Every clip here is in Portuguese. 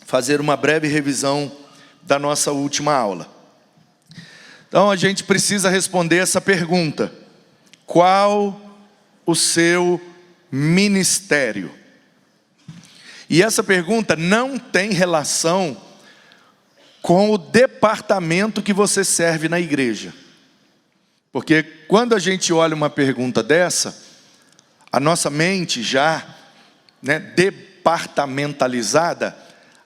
fazer uma breve revisão da nossa última aula. Então a gente precisa responder essa pergunta: qual o seu ministério? E essa pergunta não tem relação com o departamento que você serve na igreja. Porque quando a gente olha uma pergunta dessa, a nossa mente já departamentalizada,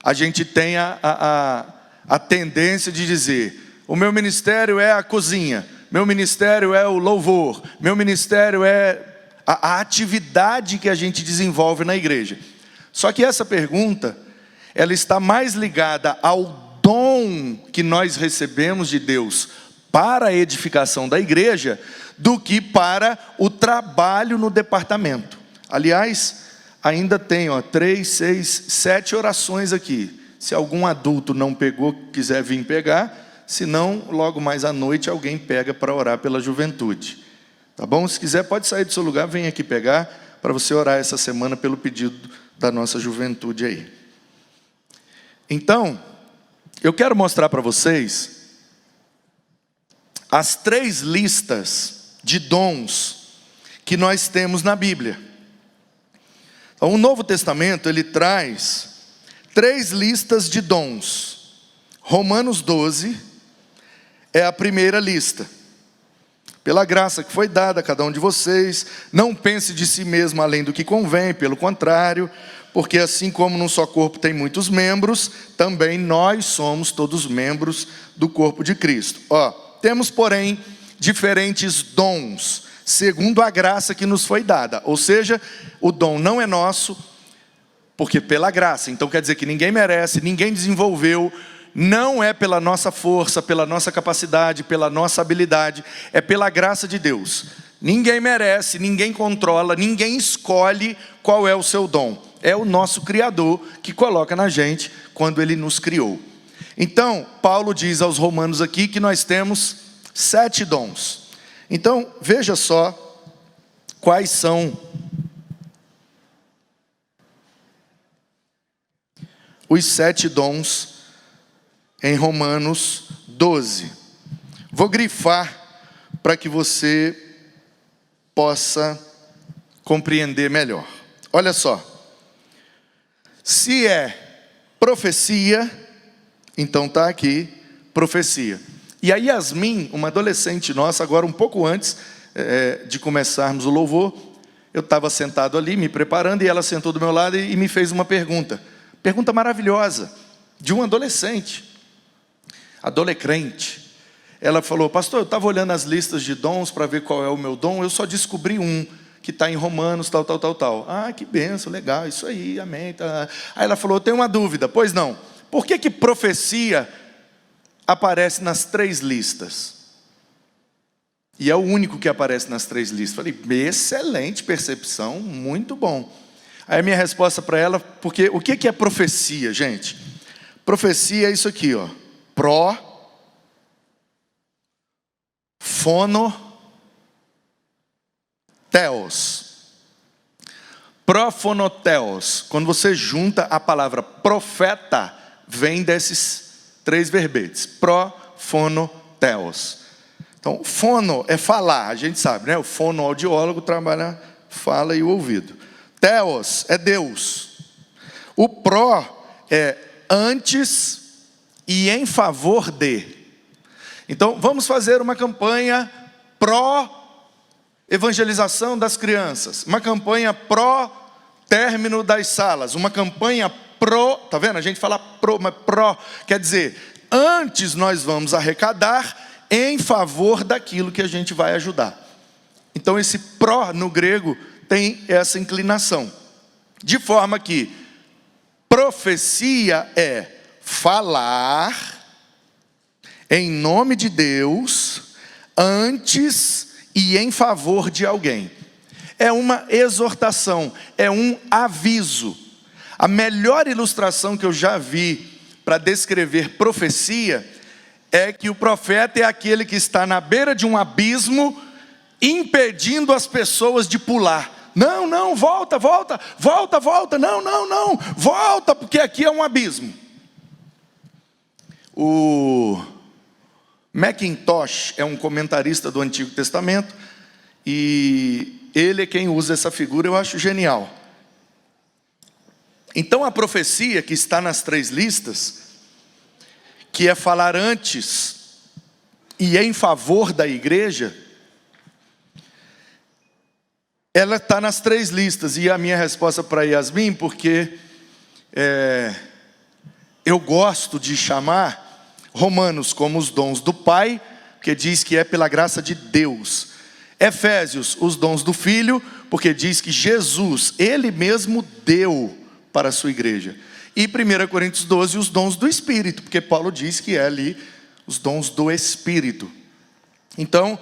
a gente tem a tendência de dizer: o meu ministério é a cozinha, meu ministério é o louvor, meu ministério é a atividade que a gente desenvolve na igreja. Só que essa pergunta, ela está mais ligada ao dom que nós recebemos de Deus para a edificação da igreja, do que para o trabalho no departamento. Aliás, ainda tem 3, 6, 7 orações aqui. Se algum adulto não pegou, quiser vir pegar, se não, logo mais à noite alguém pega para orar pela juventude. Tá bom? Se quiser, pode sair do seu lugar, vem aqui pegar, para você orar essa semana pelo pedido da nossa juventude aí. Então, eu quero mostrar para vocês as 3 listas de dons que nós temos na Bíblia. Então, o Novo Testamento, ele traz 3 listas de dons. Romanos 12 é a primeira lista. Pela graça que foi dada a cada um de vocês, não pense de si mesmo além do que convém, pelo contrário, porque assim como num só corpo tem muitos membros, também nós somos todos membros do corpo de Cristo. Temos, porém, diferentes dons, segundo a graça que nos foi dada. Ou seja, o dom não é nosso, porque pela graça. Então quer dizer que ninguém merece, ninguém desenvolveu, não é pela nossa força, pela nossa capacidade, pela nossa habilidade, é pela graça de Deus. Ninguém merece, ninguém controla, ninguém escolhe qual é o seu dom. É o nosso Criador que coloca na gente quando Ele nos criou. Então, Paulo diz aos romanos aqui que nós temos 7 dons. Então, veja só quais são os 7 dons em Romanos 12. Vou grifar para que você possa compreender melhor. Olha só. Se é profecia, então está aqui, profecia. E a Yasmin, uma adolescente nossa, agora um pouco antes de começarmos o louvor, eu estava sentado ali, me preparando, e ela sentou do meu lado e me fez uma pergunta. Pergunta maravilhosa, de um adolescente, adolecrente. Ela falou: pastor, eu estava olhando as listas de dons para ver qual é o meu dom, eu só descobri um, que está em Romanos, tal. Ah, que benção, legal, isso aí, amém. Tá. Aí ela falou: eu tenho uma dúvida. Pois não, por que profecia aparece nas 3 listas? E é o único que aparece nas 3 listas. Falei: excelente percepção, muito bom. Aí a minha resposta para ela, porque o que é profecia, gente? Profecia é isso aqui, Profonoteos. Quando você junta a palavra profeta, vem desses 3 verbetes. Profonoteos. Então, fono é falar, a gente sabe, né? O fonoaudiólogo trabalha, fala e o ouvido. Theos é Deus. O pró é antes e em favor de. Então, vamos fazer uma campanha pró-evangelização das crianças, uma campanha pró-término das salas, uma campanha pró, tá vendo? A gente fala pró, mas pró quer dizer, antes nós vamos arrecadar em favor daquilo que a gente vai ajudar. Então, esse pró no grego tem essa inclinação, de forma que profecia é falar em nome de Deus, antes e em favor de alguém. É uma exortação, é um aviso. A melhor ilustração que eu já vi para descrever profecia é que o profeta é aquele que está na beira de um abismo, impedindo as pessoas de pular. Não, volta, não, volta, porque aqui é um abismo. O Mackintosh é um comentarista do Antigo Testamento, e ele é quem usa essa figura, eu acho genial. Então a profecia que está nas 3 listas, que é falar antes e em favor da igreja, ela está nas 3 listas. E a minha resposta para Yasmin, porque eu gosto de chamar Romanos como os dons do Pai, porque diz que é pela graça de Deus. Efésios, os dons do Filho, porque diz que Jesus, Ele mesmo deu para a sua igreja. E 1 Coríntios 12, os dons do Espírito, porque Paulo diz que é ali os dons do Espírito. Então,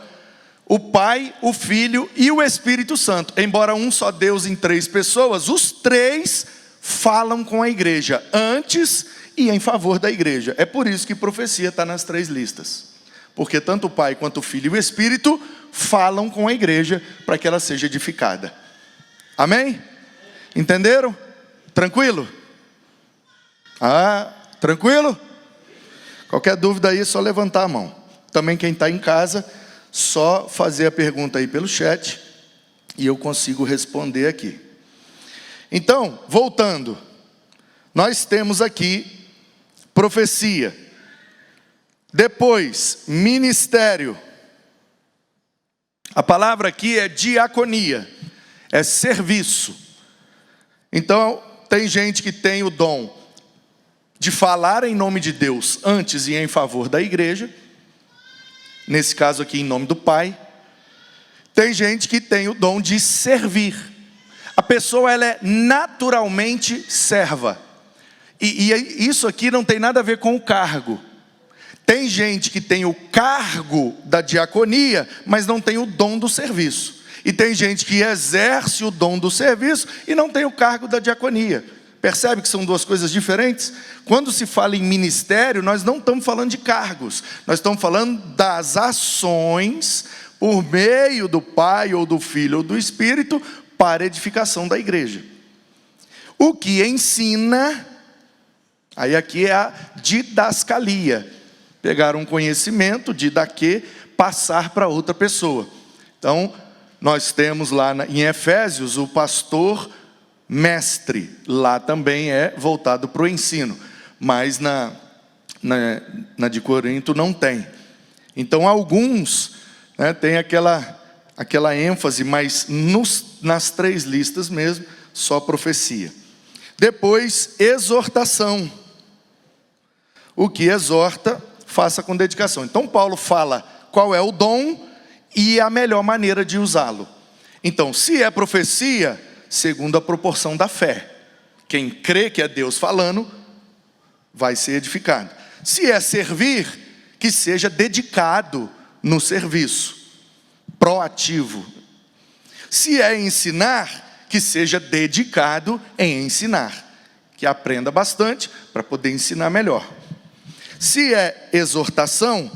o Pai, o Filho e o Espírito Santo, embora um só Deus em 3 pessoas, os 3 falam com a igreja, antes e em favor da igreja. É por isso que profecia está nas 3 listas. Porque tanto o Pai quanto o Filho e o Espírito falam com a igreja para que ela seja edificada. Amém? Entenderam? Tranquilo? Tranquilo? Qualquer dúvida aí é só levantar a mão. Também quem está em casa, só fazer a pergunta aí pelo chat e eu consigo responder aqui. Então, voltando, nós temos aqui profecia, depois ministério. A palavra aqui é diaconia, é serviço. Então, tem gente que tem o dom de falar em nome de Deus antes e em favor da igreja, nesse caso aqui em nome do Pai. Tem gente que tem o dom de servir. A pessoa ela é naturalmente serva. E isso aqui não tem nada a ver com o cargo. Tem gente que tem o cargo da diaconia, mas não tem o dom do serviço. E tem gente que exerce o dom do serviço e não tem o cargo da diaconia. Percebe que são 2 coisas diferentes? Quando se fala em ministério, nós não estamos falando de cargos. Nós estamos falando das ações por meio do Pai, ou do Filho, ou do Espírito, para a edificação da igreja. O que ensina, aí aqui é a didascalia. Pegar um conhecimento, didaquê, passar para outra pessoa. Então, nós temos lá em Efésios o pastor mestre, lá também é voltado para o ensino, mas na de Corinto não tem. Então alguns tem aquela ênfase, mas nas 3 listas mesmo, só profecia. Depois, exortação. O que exorta, faça com dedicação. Então Paulo fala qual é o dom e a melhor maneira de usá-lo. Então, se é profecia, segundo a proporção da fé. Quem crê que é Deus falando, vai ser edificado. Se é servir, que seja dedicado no serviço, proativo. Se é ensinar, que seja dedicado em ensinar, que aprenda bastante para poder ensinar melhor. Se é exortação,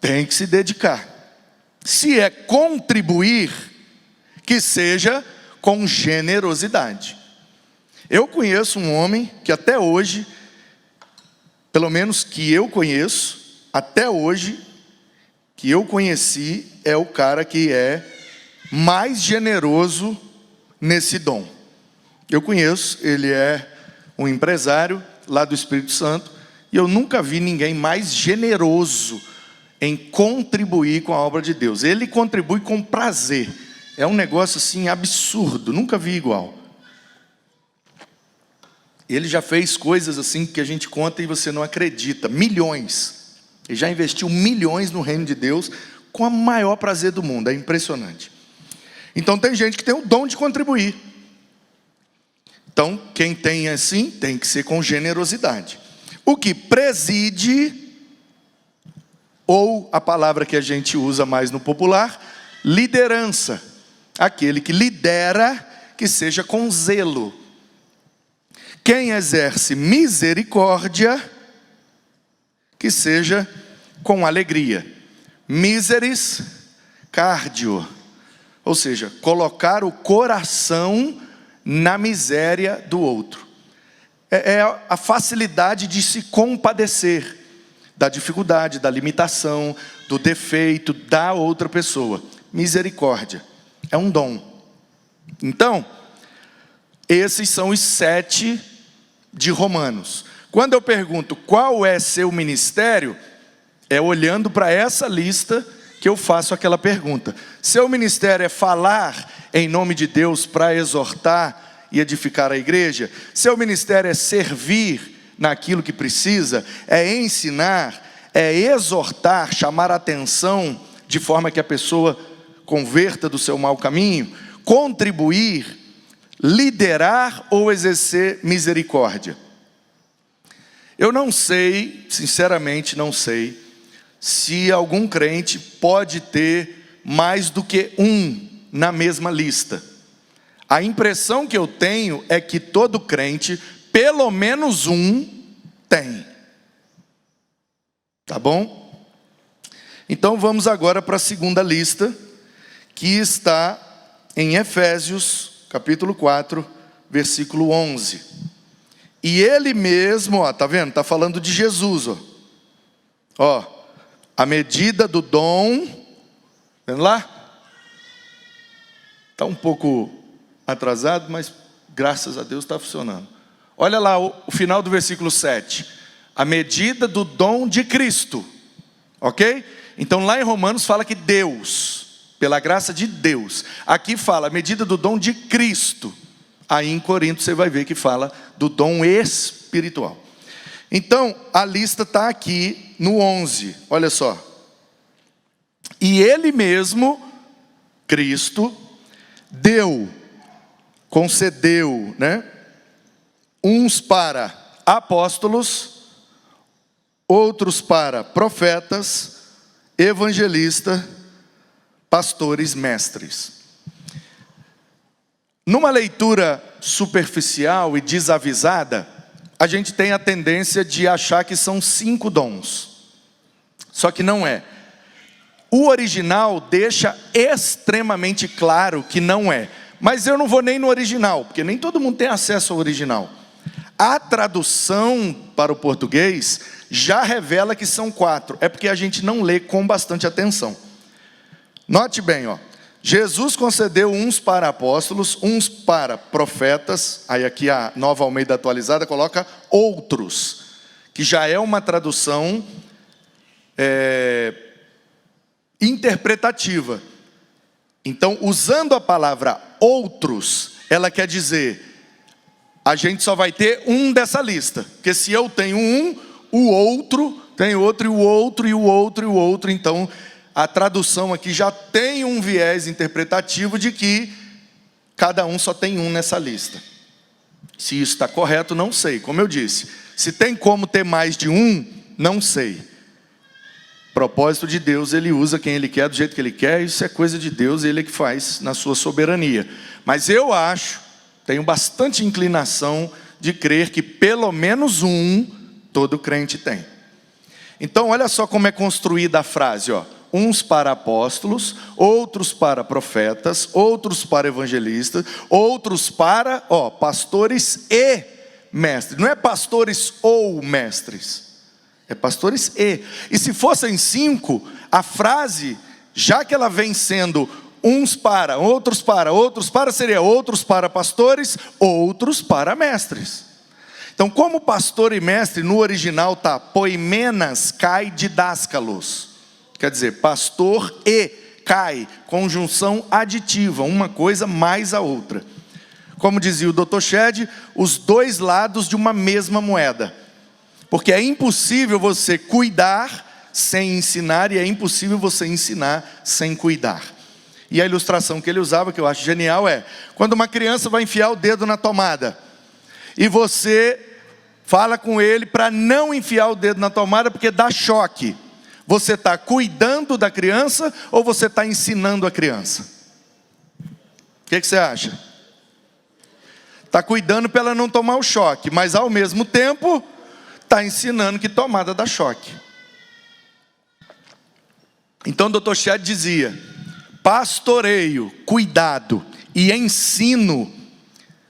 tem que se dedicar. Se é contribuir, que seja com generosidade. Eu conheço um homem que até hoje, pelo menos que eu conheço, até hoje, que eu conheci, é o cara que é mais generoso nesse dom. Eu conheço, ele é um empresário lá do Espírito Santo, e eu nunca vi ninguém mais generoso em contribuir com a obra de Deus. Ele contribui com prazer. É um negócio assim absurdo, nunca vi igual. Ele já fez coisas assim que a gente conta e você não acredita, milhões. Ele já investiu milhões no reino de Deus com o maior prazer do mundo, é impressionante. Então tem gente que tem o dom de contribuir. Então quem tem assim, tem que ser com generosidade. O que preside, ou a palavra que a gente usa mais no popular, liderança. Aquele que lidera, que seja com zelo. Quem exerce misericórdia, que seja com alegria. Miseris cardio, ou seja, colocar o coração na miséria do outro. É a facilidade de se compadecer, da dificuldade, da limitação, do defeito da outra pessoa. Misericórdia é um dom. Então, esses são os 7 de Romanos. Quando eu pergunto qual é seu ministério, é olhando para essa lista que eu faço aquela pergunta. Seu ministério é falar em nome de Deus para exortar e edificar a igreja? Seu ministério é servir naquilo que precisa? É ensinar? É exortar, chamar a atenção de forma que a pessoa converta do seu mau caminho? Contribuir, liderar ou exercer misericórdia? Eu não sei, sinceramente não sei, se algum crente pode ter mais do que um na mesma lista. A impressão que eu tenho é que todo crente, pelo menos um, tem. Tá bom? Então vamos agora para a segunda lista, que está em Efésios, capítulo 4, versículo 11. E ele mesmo, ó, tá vendo? Tá falando de Jesus, ó. A medida do dom, vendo lá? Está um pouco atrasado, mas graças a Deus está funcionando. Olha lá o final do versículo 7. A medida do dom de Cristo. Ok? Então lá em Romanos fala que Deus, pela graça de Deus. Aqui fala a medida do dom de Cristo. Aí em Corinto você vai ver que fala do dom espiritual. Então a lista está aqui no 11. Olha só. E ele mesmo, Cristo, concedeu, né? Uns para apóstolos, outros para profetas, evangelistas, pastores, mestres. Numa leitura superficial e desavisada, a gente tem a tendência de achar que são 5 dons. Só que não é. O original deixa extremamente claro que não é. Mas eu não vou nem no original, porque nem todo mundo tem acesso ao original. A tradução para o português já revela que são 4. É porque a gente não lê com bastante atenção. Note bem, ó. Jesus concedeu uns para apóstolos, uns para profetas. Aí aqui a Nova Almeida Atualizada coloca outros, que já é uma tradução interpretativa. Então, usando a palavra outros, ela quer dizer, a gente só vai ter um dessa lista. Porque se eu tenho um, o outro tem outro, e o outro, e o outro, e o outro. Então, a tradução aqui já tem um viés interpretativo de que cada um só tem um nessa lista. Se isso está correto, não sei. Como eu disse, se tem como ter mais de um, não sei. Propósito de Deus, Ele usa quem Ele quer, do jeito que Ele quer. Isso é coisa de Deus, Ele é que faz na sua soberania. Mas eu acho, tenho bastante inclinação de crer que pelo menos um, todo crente tem. Então olha só como é construída a frase, ó. Uns para apóstolos, outros para profetas, outros para evangelistas, outros para, pastores e mestres. Não é pastores ou mestres, é pastores e. E se fossem 5, a frase, já que ela vem sendo uns para, outros para, outros para, seria outros para pastores, outros para mestres. Então, como pastor e mestre, no original está poimenas kai didáscalos. Quer dizer, pastor e kai, conjunção aditiva, uma coisa mais a outra. Como dizia o Dr. Shedd, os dois lados de uma mesma moeda. Porque é impossível você cuidar sem ensinar, e é impossível você ensinar sem cuidar. E a ilustração que ele usava, que eu acho genial, é quando uma criança vai enfiar o dedo na tomada, e você fala com ele para não enfiar o dedo na tomada, porque dá choque. Você está cuidando da criança ou você está ensinando a criança? O que você acha? Está cuidando para ela não tomar o choque, mas ao mesmo tempo está ensinando que tomada dá choque. Então o Dr. Shedd dizia, pastoreio, cuidado e ensino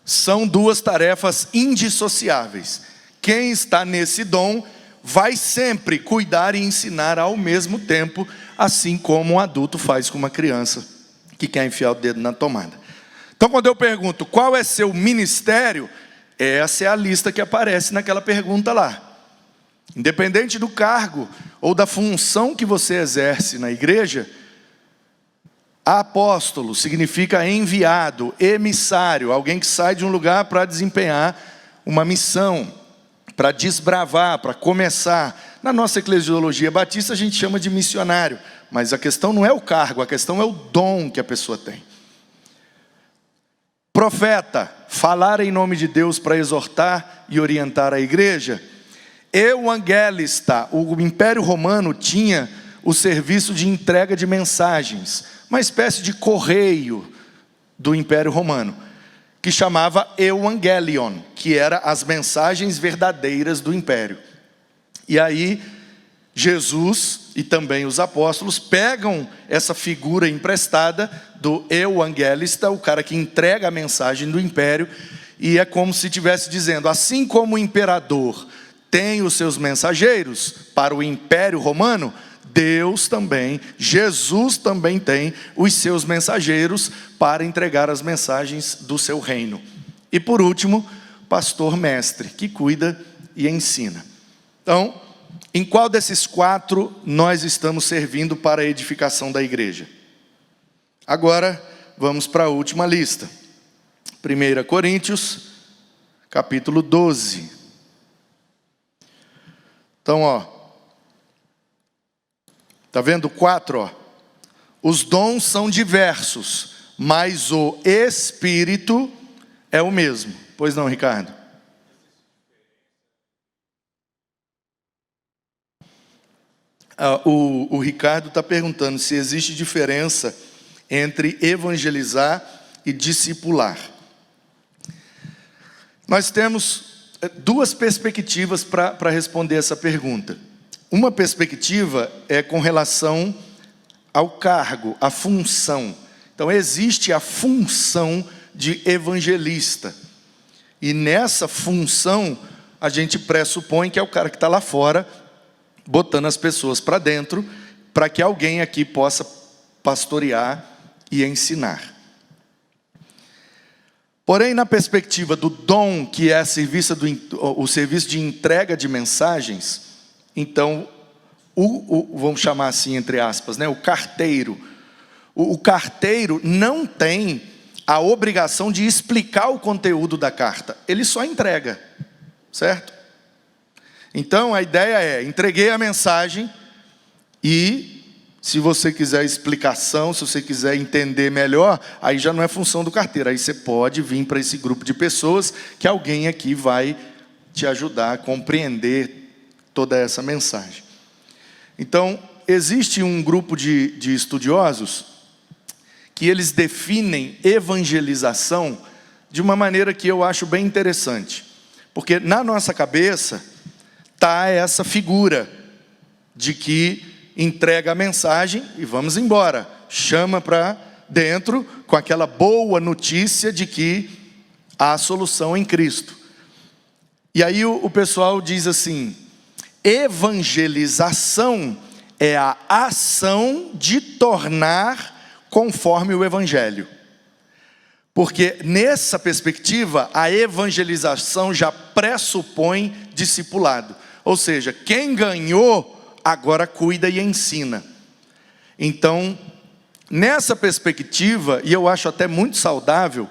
são 2 tarefas indissociáveis. Quem está nesse dom vai sempre cuidar e ensinar ao mesmo tempo, assim como um adulto faz com uma criança que quer enfiar o dedo na tomada. Então, quando eu pergunto qual é seu ministério, essa é a lista que aparece naquela pergunta lá. Independente do cargo ou da função que você exerce na igreja, apóstolo significa enviado, emissário, alguém que sai de um lugar para desempenhar uma missão, para desbravar, para começar. Na nossa eclesiologia batista a gente chama de missionário, mas a questão não é o cargo, a questão é o dom que a pessoa tem. Profeta, falar em nome de Deus para exortar e orientar a igreja. Evangelista, o Império Romano tinha o serviço de entrega de mensagens, uma espécie de correio do Império Romano, que chamava Evangelion, que era as mensagens verdadeiras do Império. E aí, Jesus e também os apóstolos pegam essa figura emprestada do evangelista, o cara que entrega a mensagem do Império, e é como se estivesse dizendo, assim como o imperador tem os seus mensageiros para o Império Romano, Deus também, Jesus também tem os seus mensageiros para entregar as mensagens do seu reino. E por último, pastor mestre, que cuida e ensina. Então, em qual desses 4 nós estamos servindo para a edificação da igreja? Agora, vamos para a última lista. 1 Coríntios, capítulo 12. Então, está vendo 4? Os dons são diversos, mas o Espírito é o mesmo. Pois não, Ricardo? O Ricardo está perguntando se existe diferença entre evangelizar e discipular. Nós temos 2 perspectivas para responder essa pergunta. Uma perspectiva é com relação ao cargo, à função. Então, existe a função de evangelista. E nessa função, a gente pressupõe que é o cara que está lá fora, botando as pessoas para dentro, para que alguém aqui possa pastorear e ensinar. Porém, na perspectiva do dom, que é o serviço de entrega de mensagens, então, vamos chamar assim, entre aspas, né, o carteiro. O carteiro não tem a obrigação de explicar o conteúdo da carta. Ele só entrega, certo? Então, a ideia é, entreguei a mensagem e, se você quiser explicação, se você quiser entender melhor, aí já não é função do carteiro. Aí você pode vir para esse grupo de pessoas que alguém aqui vai te ajudar a compreender toda essa mensagem. Então, existe um grupo de estudiosos que eles definem evangelização de uma maneira que eu acho bem interessante. Porque na nossa cabeça está essa figura de que entrega a mensagem e vamos embora. Chama para dentro com aquela boa notícia de que há solução em Cristo. E aí o pessoal diz assim, evangelização é a ação de tornar conforme o Evangelho. Porque nessa perspectiva, a evangelização já pressupõe discipulado. Ou seja, quem ganhou, agora cuida e ensina. Então, nessa perspectiva, e eu acho até muito saudável,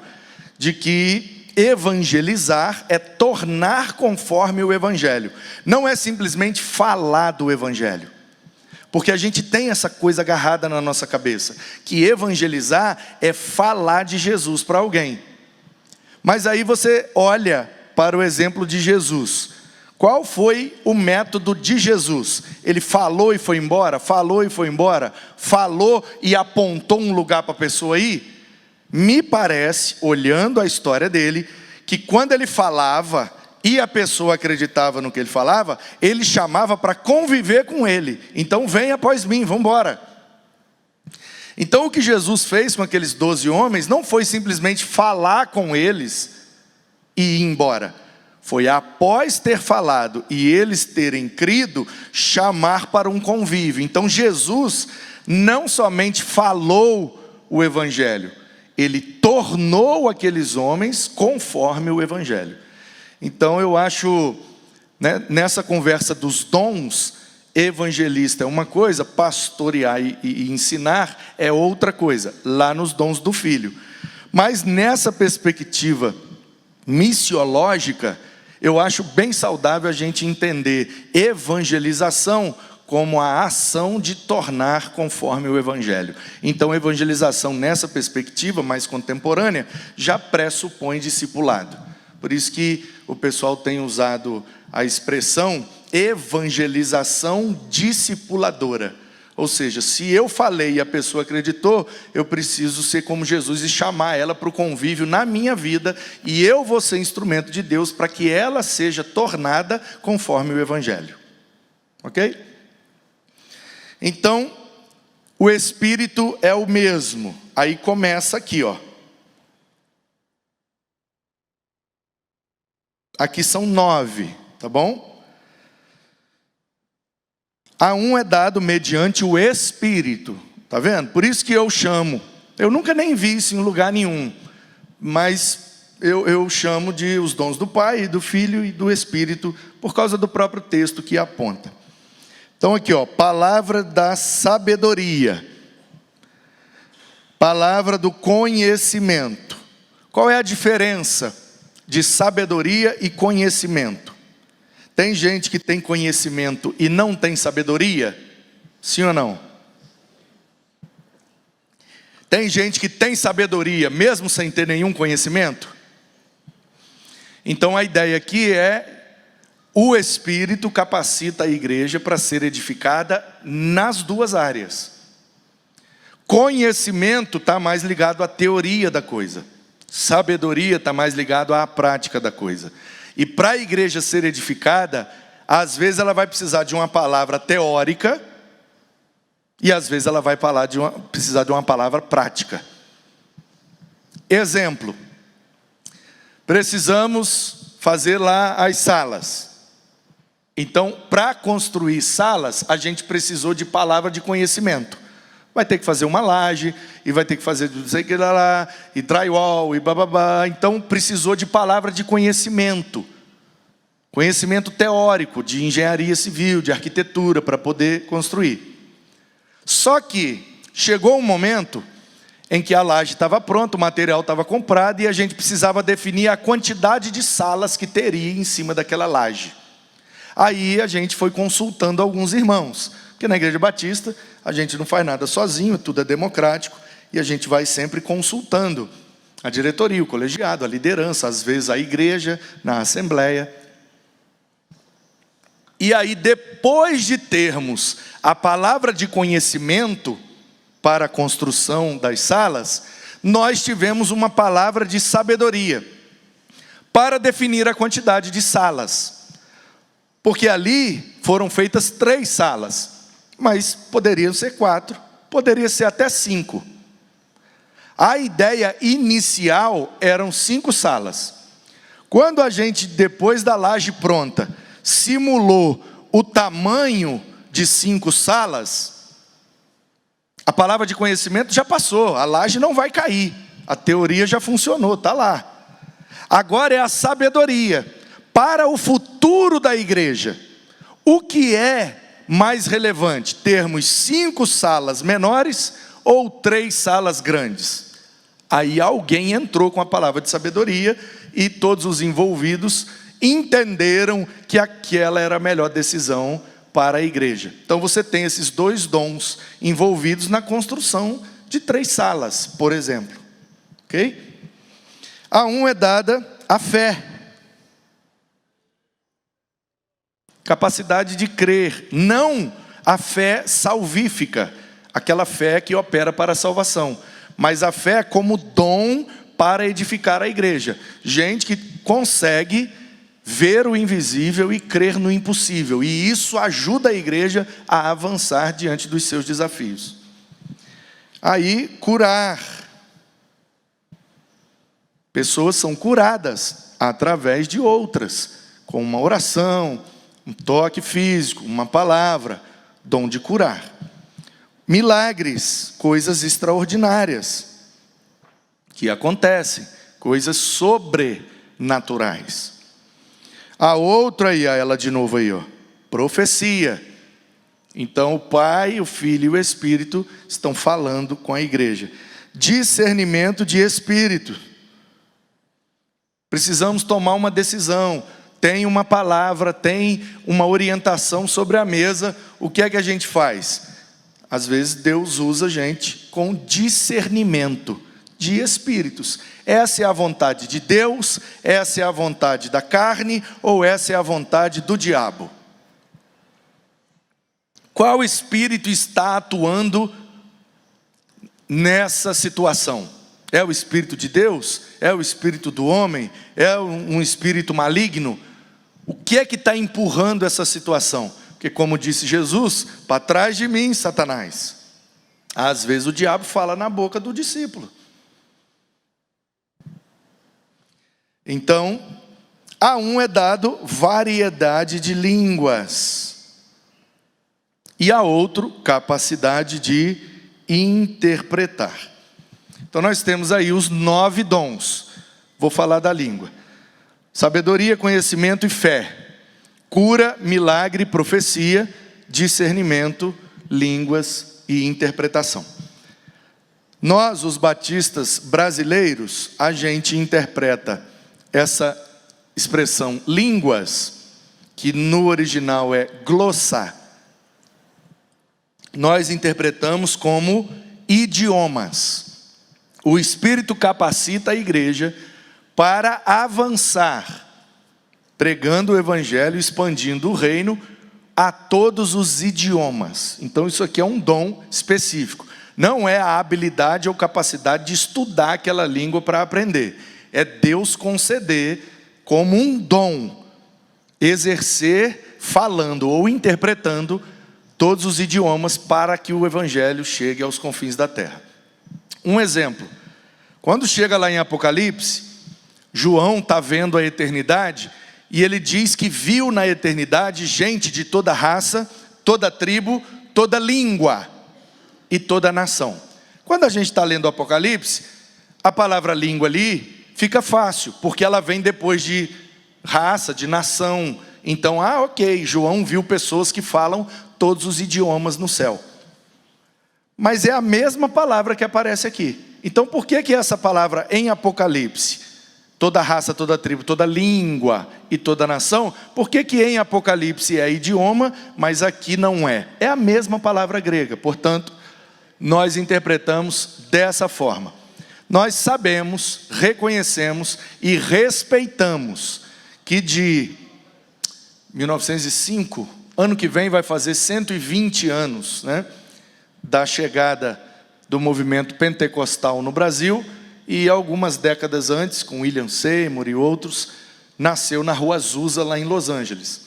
de que evangelizar é tornar conforme o Evangelho. Não é simplesmente falar do Evangelho. Porque a gente tem essa coisa agarrada na nossa cabeça, que evangelizar é falar de Jesus para alguém. Mas aí você olha para o exemplo de Jesus. Qual foi o método de Jesus? Ele falou e foi embora? Falou e foi embora? Falou e apontou um lugar para a pessoa ir? Me parece, olhando a história dele, que quando ele falava e a pessoa acreditava no que ele falava, ele chamava para conviver com ele. Então vem após mim, vamos embora. Então o que Jesus fez com aqueles 12 homens não foi simplesmente falar com eles e ir embora. Foi após ter falado e eles terem crido, chamar para um convívio. Então Jesus não somente falou o evangelho, ele tornou aqueles homens conforme o evangelho. Então eu acho, né, nessa conversa dos dons, evangelista é uma coisa, pastorear e ensinar é outra coisa, lá nos dons do Filho. Mas nessa perspectiva missiológica, eu acho bem saudável a gente entender evangelização como a ação de tornar conforme o evangelho. Então, evangelização nessa perspectiva mais contemporânea já pressupõe discipulado. Por isso que o pessoal tem usado a expressão evangelização discipuladora. Ou seja, se eu falei e a pessoa acreditou, eu preciso ser como Jesus e chamar ela para o convívio na minha vida, e eu vou ser instrumento de Deus para que ela seja tornada conforme o evangelho. Ok? Então, o Espírito é o mesmo. Aí começa aqui, ó. Aqui são 9, tá bom? A um é dado mediante o Espírito, tá vendo? Por isso que eu chamo, eu nunca nem vi isso em lugar nenhum, mas eu chamo de os dons do Pai, do Filho e do Espírito, por causa do próprio texto que aponta. Então aqui, ó, palavra da sabedoria, palavra do conhecimento. Qual é a diferença de sabedoria e conhecimento? Tem gente que tem conhecimento e não tem sabedoria? Sim ou não? Tem gente que tem sabedoria mesmo sem ter nenhum conhecimento? Então a ideia aqui é: o Espírito capacita a igreja para ser edificada nas duas áreas. Conhecimento está mais ligado à teoria da coisa. Sabedoria está mais ligado à prática da coisa. E para a igreja ser edificada, às vezes ela vai precisar de uma palavra teórica, e às vezes ela vai precisar de uma palavra prática. Exemplo, precisamos fazer lá as salas. Então, para construir salas, a gente precisou de palavra de conhecimento. Vai ter que fazer uma laje, e vai ter que fazer não sei o que lá, e drywall, e bababá. Então precisou de palavra de conhecimento. Conhecimento teórico, de engenharia civil, de arquitetura, para poder construir. Só que chegou um momento em que a laje estava pronta, o material estava comprado, e a gente precisava definir a quantidade de salas que teria em cima daquela laje. Aí a gente foi consultando alguns irmãos, porque na Igreja Batista a gente não faz nada sozinho, tudo é democrático, e a gente vai sempre consultando a diretoria, o colegiado, a liderança, às vezes a igreja, na assembleia. E aí, depois de termos a palavra de conhecimento para a construção das salas, nós tivemos uma palavra de sabedoria para definir a quantidade de salas. Porque ali foram feitas 3 salas, mas poderiam ser 4, poderia ser até 5. A ideia inicial eram 5 salas. Quando a gente, depois da laje pronta, simulou o tamanho de 5 salas, a palavra de conhecimento já passou, a laje não vai cair, a teoria já funcionou, está lá. Agora é a sabedoria para o futuro da igreja. O que é mais relevante? Termos 5 salas menores ou 3 salas grandes? Aí alguém entrou com a palavra de sabedoria e todos os envolvidos entenderam que aquela era a melhor decisão para a igreja. Então você tem esses 2 dons envolvidos na construção de 3 salas, por exemplo. Ok? A um é dada a fé. Capacidade de crer, não a fé salvífica, aquela fé que opera para a salvação, mas a fé como dom para edificar a igreja. Gente que consegue ver o invisível e crer no impossível, e isso ajuda a igreja a avançar diante dos seus desafios. Aí, curar. Pessoas são curadas através de outras. com uma oração, um toque físico, uma palavra, dom de curar. Milagres, coisas extraordinárias que acontecem, coisas sobrenaturais. A outra aí, ela de novo aí, ó, profecia. Então o Pai, o Filho e o Espírito estão falando com a igreja. Discernimento de espírito. Precisamos tomar uma decisão. Tem uma palavra, tem uma orientação sobre a mesa. O que é que a gente faz? Às vezes Deus usa a gente com discernimento de espíritos. Essa é a vontade de Deus? Essa é a vontade da carne? Ou essa é a vontade do diabo? Qual espírito está atuando nessa situação? É o espírito de Deus? É o espírito do homem? É um espírito maligno? O que é que está empurrando essa situação? Porque como disse Jesus, para trás de mim, Satanás. Às vezes o diabo fala na boca do discípulo. Então, a um é dado variedade de línguas. E a outro, capacidade de interpretar. Então nós temos aí os 9 dons. Vou falar da língua. Sabedoria, conhecimento e fé. Cura, milagre, profecia, discernimento, línguas e interpretação. Nós, os batistas brasileiros, a gente interpreta essa expressão línguas, que no original é glossa. Nós interpretamos como idiomas. O Espírito capacita a igreja para avançar, pregando o Evangelho, expandindo o reino a todos os idiomas. Então isso aqui é um dom específico. Não é a habilidade ou capacidade de estudar aquela língua para aprender. É Deus conceder como um dom, exercer falando ou interpretando todos os idiomas para que o Evangelho chegue aos confins da terra. Um exemplo, quando chega lá em Apocalipse, João está vendo a eternidade, e ele diz que viu na eternidade gente de toda raça, toda tribo, toda língua e toda nação. Quando a gente está lendo o Apocalipse, a palavra língua ali fica fácil, porque ela vem depois de raça, de nação. Então, ok, João viu pessoas que falam todos os idiomas no céu. Mas é a mesma palavra que aparece aqui. Então por que essa palavra em Apocalipse? Toda raça, toda tribo, toda língua e toda nação. Por que em Apocalipse é idioma, mas aqui não é? É a mesma palavra grega. Portanto, nós interpretamos dessa forma. Nós sabemos, reconhecemos e respeitamos que de 1905... ano que vem vai fazer 120 anos, né, da chegada do movimento pentecostal no Brasil, e algumas décadas antes, com William Seymour e outros, nasceu na Rua Azusa, lá em Los Angeles.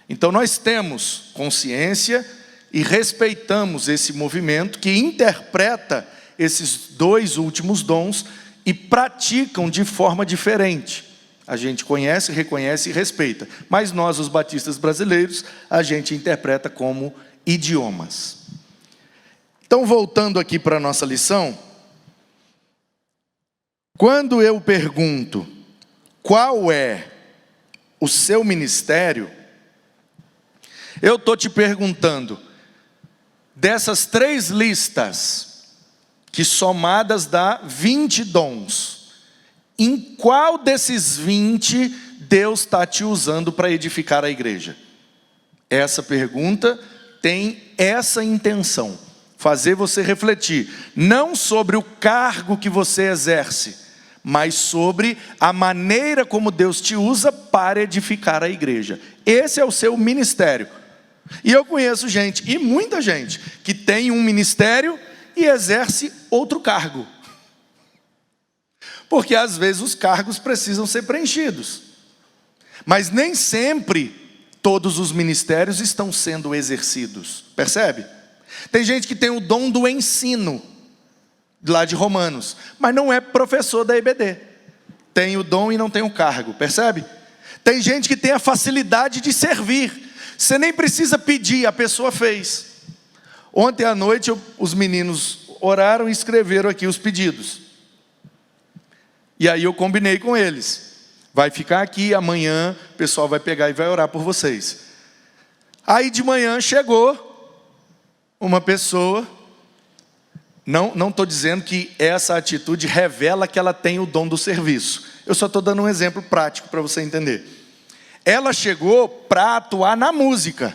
Então nós temos consciência e respeitamos esse movimento que interpreta esses 2 últimos dons e praticam de forma diferente. A gente conhece, reconhece e respeita. Mas nós, os batistas brasileiros, a gente interpreta como idiomas. Então, voltando aqui para a nossa lição. Quando eu pergunto qual é o seu ministério, eu estou te perguntando, dessas 3 listas, que somadas dá 20 dons, em qual desses 20 Deus está te usando para edificar a igreja? Essa pergunta tem essa intenção, fazer você refletir, não sobre o cargo que você exerce, mas sobre a maneira como Deus te usa para edificar a igreja. Esse é o seu ministério. E eu conheço gente, e muita gente, que tem um ministério e exerce outro cargo. Porque às vezes os cargos precisam ser preenchidos. Mas nem sempre todos os ministérios estão sendo exercidos. Percebe? Tem gente que tem o dom do ensino, lá de Romanos, mas não é professor da EBD. Tem o dom e não tem o cargo, percebe? Tem gente que tem a facilidade de servir. Você nem precisa pedir, a pessoa fez. Ontem à noite os meninos oraram e escreveram aqui os pedidos. E aí eu combinei com eles. Vai ficar aqui, amanhã o pessoal vai pegar e vai orar por vocês. Aí de manhã chegou uma pessoa. Não estou dizendo que essa atitude revela que ela tem o dom do serviço. Eu só estou dando um exemplo prático para você entender. Ela chegou para atuar na música.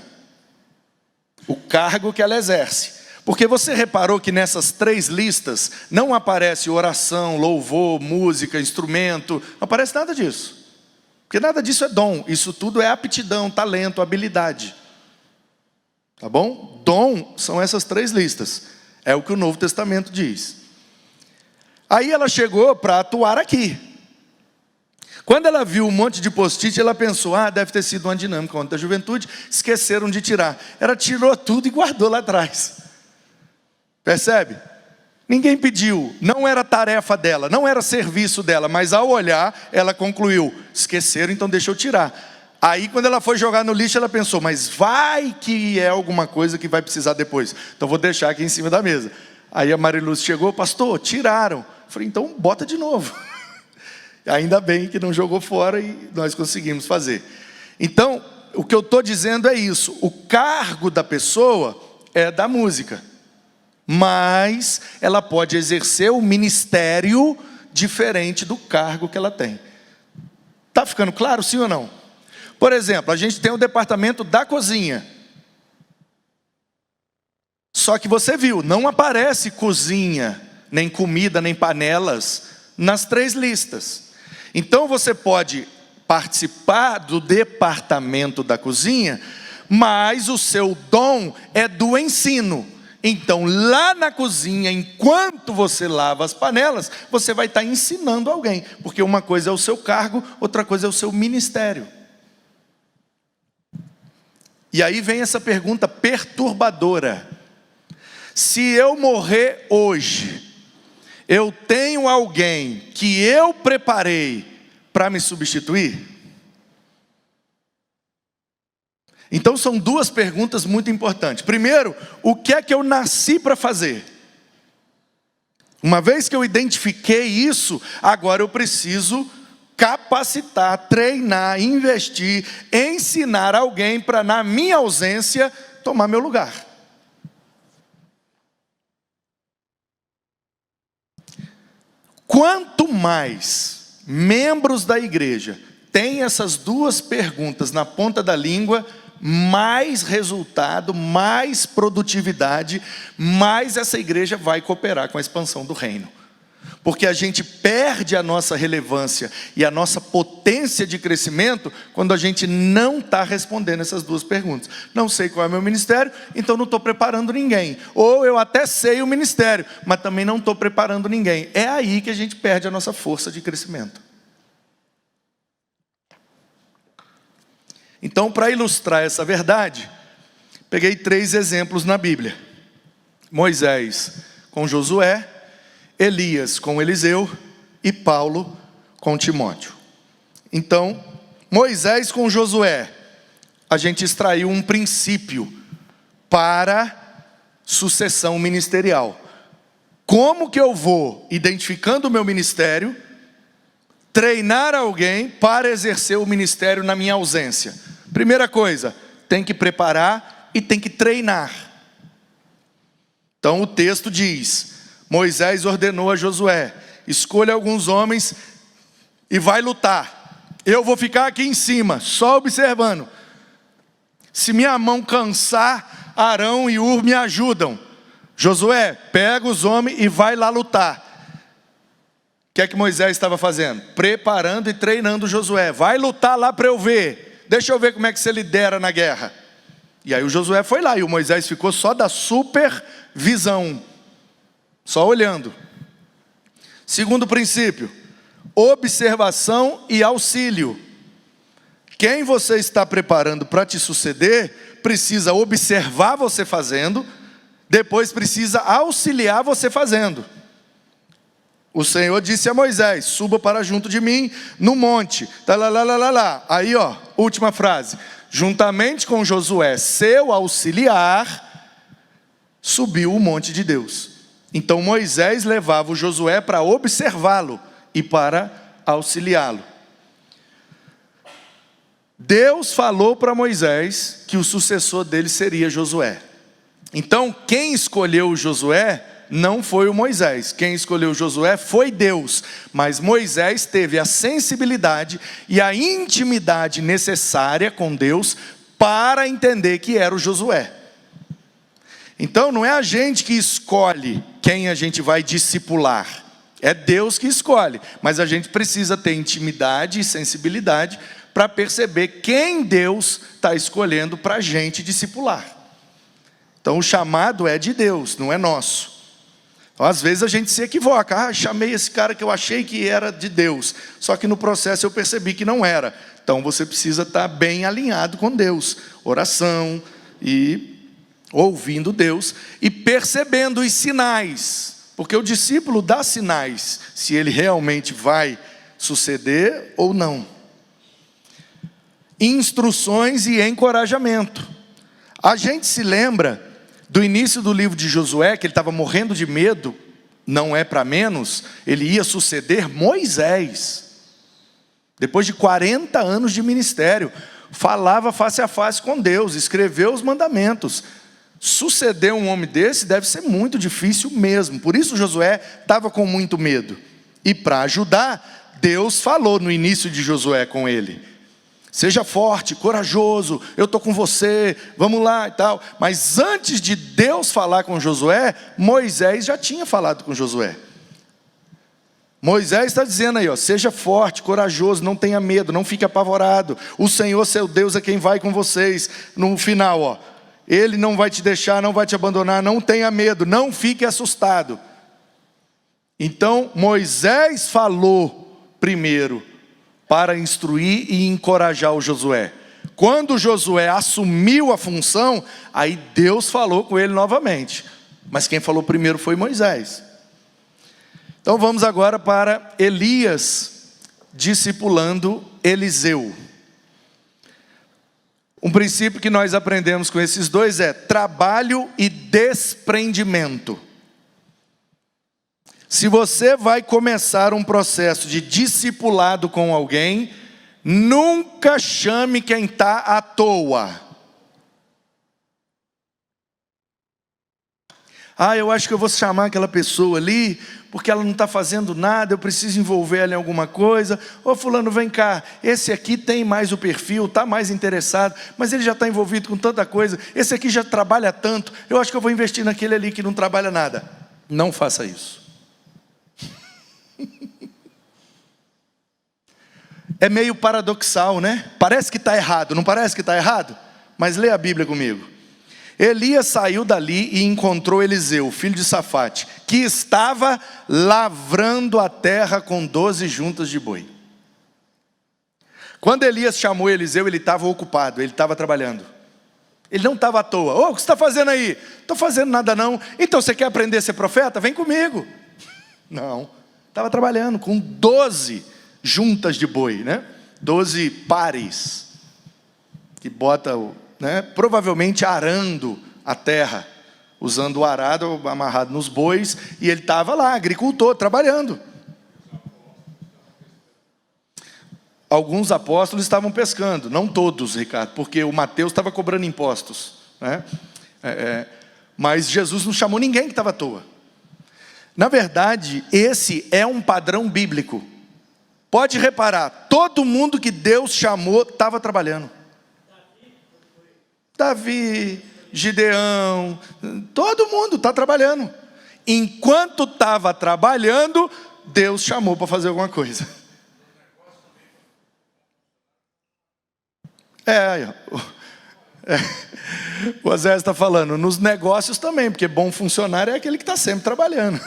O cargo que ela exerce. Porque você reparou que nessas 3 listas não aparece oração, louvor, música, instrumento. Não aparece nada disso. Porque nada disso é dom. Isso tudo é aptidão, talento, habilidade. Tá bom? Dom são essas 3 listas. É o que o Novo Testamento diz. Aí ela chegou para atuar aqui. Quando ela viu um monte de post-it, ela pensou, deve ter sido uma dinâmica ontem da juventude, esqueceram de tirar. Ela tirou tudo e guardou lá atrás. Percebe? Ninguém pediu, não era tarefa dela, não era serviço dela, mas ao olhar, ela concluiu, esqueceram, então deixa eu tirar. Aí quando ela foi jogar no lixo, ela pensou, mas vai que é alguma coisa que vai precisar depois. Então vou deixar aqui em cima da mesa. Aí a Mariluz chegou, pastor, tiraram. Eu falei, então bota de novo. Ainda bem que não jogou fora e nós conseguimos fazer. Então, o que eu estou dizendo é isso. O cargo da pessoa é da música. Mas ela pode exercer um ministério diferente do cargo que ela tem. Está ficando claro, sim ou não? Por exemplo, a gente tem o departamento da cozinha. Só que você viu, não aparece cozinha, nem comida, nem panelas nas 3 listas. Então você pode participar do departamento da cozinha, mas o seu dom é do ensino. Então lá na cozinha, enquanto você lava as panelas, você vai estar ensinando alguém. Porque uma coisa é o seu cargo, outra coisa é o seu ministério. E aí vem essa pergunta perturbadora. Se eu morrer hoje, eu tenho alguém que eu preparei para me substituir? Então são 2 perguntas muito importantes. Primeiro, o que é que eu nasci para fazer? Uma vez que eu identifiquei isso, agora eu preciso capacitar, treinar, investir, ensinar alguém para na minha ausência tomar meu lugar. Quanto mais membros da igreja têm essas 2 perguntas na ponta da língua, mais resultado, mais produtividade, mais essa igreja vai cooperar com a expansão do reino. Porque a gente perde a nossa relevância e a nossa potência de crescimento quando a gente não está respondendo essas 2 perguntas. Não sei qual é o meu ministério, então não estou preparando ninguém. Ou eu até sei o ministério, mas também não estou preparando ninguém. É aí que a gente perde a nossa força de crescimento. Então, para ilustrar essa verdade, peguei 3 exemplos na Bíblia. Moisés com Josué, Elias com Eliseu e Paulo com Timóteo. Então, Moisés com Josué, a gente extraiu um princípio para sucessão ministerial. Como que eu vou, identificando o meu ministério, treinar alguém para exercer o ministério na minha ausência? Primeira coisa, tem que preparar e tem que treinar. Então o texto diz, Moisés ordenou a Josué, escolha alguns homens e vai lutar. Eu vou ficar aqui em cima, só observando. Se minha mão cansar, Arão e Hur me ajudam. Josué, pega os homens e vai lá lutar. O que é que Moisés estava fazendo? Preparando e treinando Josué. Vai lutar lá para eu ver. Deixa eu ver como é que você lidera na guerra. E aí o Josué foi lá e o Moisés ficou só da supervisão. Só olhando. Segundo princípio, observação e auxílio. Quem você está preparando para te suceder, precisa observar você fazendo, depois precisa auxiliar você fazendo. O Senhor disse a Moisés: suba para junto de mim no monte. Aí, última frase. Juntamente com Josué, seu auxiliar, subiu o monte de Deus. Então Moisés levava o Josué para observá-lo e para auxiliá-lo. Deus falou para Moisés que o sucessor dele seria Josué. Então quem escolheu Josué não foi o Moisés. Quem escolheu Josué foi Deus. Mas Moisés teve a sensibilidade e a intimidade necessária com Deus para entender que era o Josué. Então não é a gente que escolhe quem a gente vai discipular. É Deus que escolhe. Mas a gente precisa ter intimidade e sensibilidade para perceber quem Deus está escolhendo para a gente discipular. Então o chamado é de Deus, não é nosso. Então, às vezes a gente se equivoca. Chamei esse cara que eu achei que era de Deus. Só que no processo eu percebi que não era. Então você precisa estar bem alinhado com Deus. Oração e ouvindo Deus e percebendo os sinais. Porque o discípulo dá sinais se ele realmente vai suceder ou não. Instruções e encorajamento. A gente se lembra do início do livro de Josué, que ele estava morrendo de medo, não é para menos, ele ia suceder Moisés. Depois de 40 anos de ministério, falava face a face com Deus, escreveu os mandamentos. Suceder um homem desse deve ser muito difícil mesmo. Por isso Josué estava com muito medo. E para ajudar, Deus falou no início de Josué com ele: seja forte, corajoso, eu estou com você, vamos lá e tal. Mas antes de Deus falar com Josué, Moisés já tinha falado com Josué. Moisés está dizendo aí, seja forte, corajoso, não tenha medo, não fique apavorado. O Senhor, seu Deus, é quem vai com vocês. No final, Ele não vai te deixar, não vai te abandonar, não tenha medo, não fique assustado. Então Moisés falou primeiro para instruir e encorajar o Josué. Quando Josué assumiu a função, aí Deus falou com ele novamente. Mas quem falou primeiro foi Moisés. Então vamos agora para Elias discipulando Eliseu. Um princípio que nós aprendemos com esses dois é trabalho e desprendimento. Se você vai começar um processo de discipulado com alguém, nunca chame quem está à toa. Eu acho que eu vou chamar aquela pessoa ali, porque ela não está fazendo nada, eu preciso envolver ela em alguma coisa. Fulano, vem cá, esse aqui tem mais o perfil, está mais interessado, mas ele já está envolvido com tanta coisa, esse aqui já trabalha tanto, eu acho que eu vou investir naquele ali que não trabalha nada. Não faça isso. É meio paradoxal, né? Parece que está errado, não parece que está errado? Mas lê a Bíblia comigo. Elias saiu dali e encontrou Eliseu, filho de Safate, que estava lavrando a terra com 12 juntas de boi. Quando Elias chamou Eliseu, ele estava ocupado, ele estava trabalhando. Ele não estava à toa. O que você está fazendo aí? Estou fazendo nada não. Então você quer aprender a ser profeta? Vem comigo. Não, estava trabalhando com 12 juntas de boi, 12 pares, que bota, provavelmente arando a terra, usando o arado amarrado nos bois, e ele estava lá, agricultor, trabalhando. Alguns apóstolos estavam pescando, não todos, Ricardo, porque o Mateus estava cobrando impostos, mas Jesus não chamou ninguém que estava à toa. Na verdade, esse é um padrão bíblico. Pode reparar, todo mundo que Deus chamou estava trabalhando. Davi, Gideão, todo mundo está trabalhando. Enquanto estava trabalhando, Deus chamou para fazer alguma coisa. O Zé está falando, nos negócios também, porque bom funcionário é aquele que está sempre trabalhando.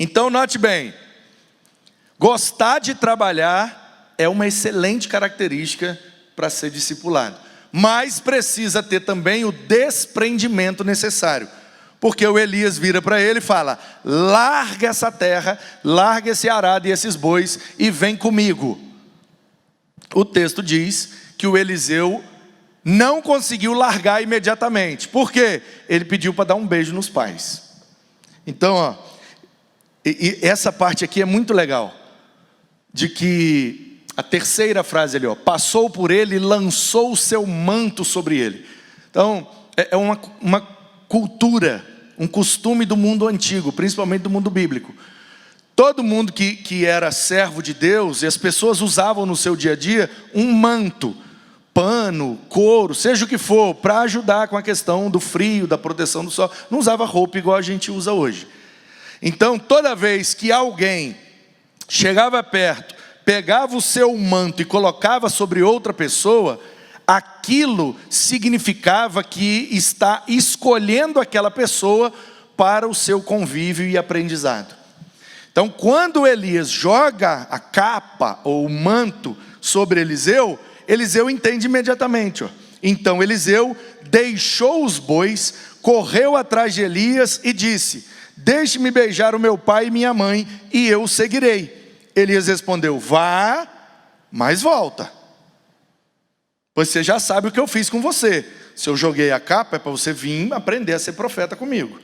Então note bem, gostar de trabalhar é uma excelente característica para ser discipulado, mas precisa ter também o desprendimento necessário. Porque o Elias vira para ele e fala: larga essa terra, larga esse arado e esses bois e vem comigo. O texto diz que o Eliseu não conseguiu largar imediatamente. Por quê? Ele pediu para dar um beijo nos pais. Então, ó, e essa parte aqui é muito legal. De que a terceira frase ali, ó, passou por ele e lançou o seu manto sobre ele. Então, é uma cultura, um costume do mundo antigo, principalmente do mundo bíblico. Todo mundo que era servo de Deus, e as pessoas usavam no seu dia a dia um manto, pano, couro, seja o que for, para ajudar com a questão do frio, da proteção do sol. Não usava roupa igual a gente usa hoje. Então, toda vez que alguém chegava perto, pegava o seu manto e colocava sobre outra pessoa, aquilo significava que está escolhendo aquela pessoa para o seu convívio e aprendizado. Então, quando Elias joga a capa ou o manto sobre Eliseu, Eliseu entende imediatamente. Então Eliseu deixou os bois, correu atrás de Elias e disse: deixe-me beijar o meu pai e minha mãe, e eu o seguirei. Elias respondeu: vá, mas volta, pois você já sabe o que eu fiz com você. Se eu joguei a capa, é para você vir aprender a ser profeta comigo.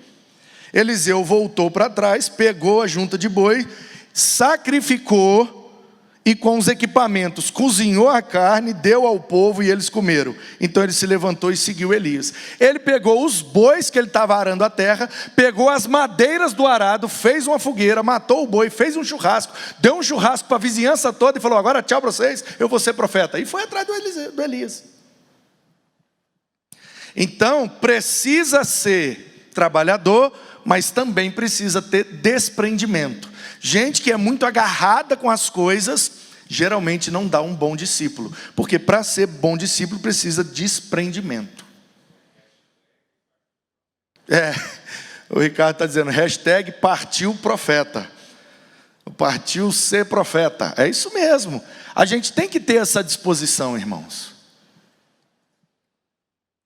Eliseu voltou para trás, pegou a junta de boi, sacrificou, e com os equipamentos cozinhou a carne, deu ao povo e eles comeram. Então ele se levantou e seguiu Elias. Ele pegou os bois que ele estava arando a terra, pegou as madeiras do arado, fez uma fogueira, matou o boi, fez um churrasco, deu um churrasco para a vizinhança toda e falou: agora tchau para vocês, eu vou ser profeta. E foi atrás do Elias. Então precisa ser trabalhador, mas também precisa ter desprendimento. Gente que é muito agarrada com as coisas, geralmente não dá um bom discípulo. Porque para ser bom discípulo precisa de desprendimento. O Ricardo está dizendo, hashtag partiu profeta. Partiu ser profeta. É isso mesmo. A gente tem que ter essa disposição, irmãos.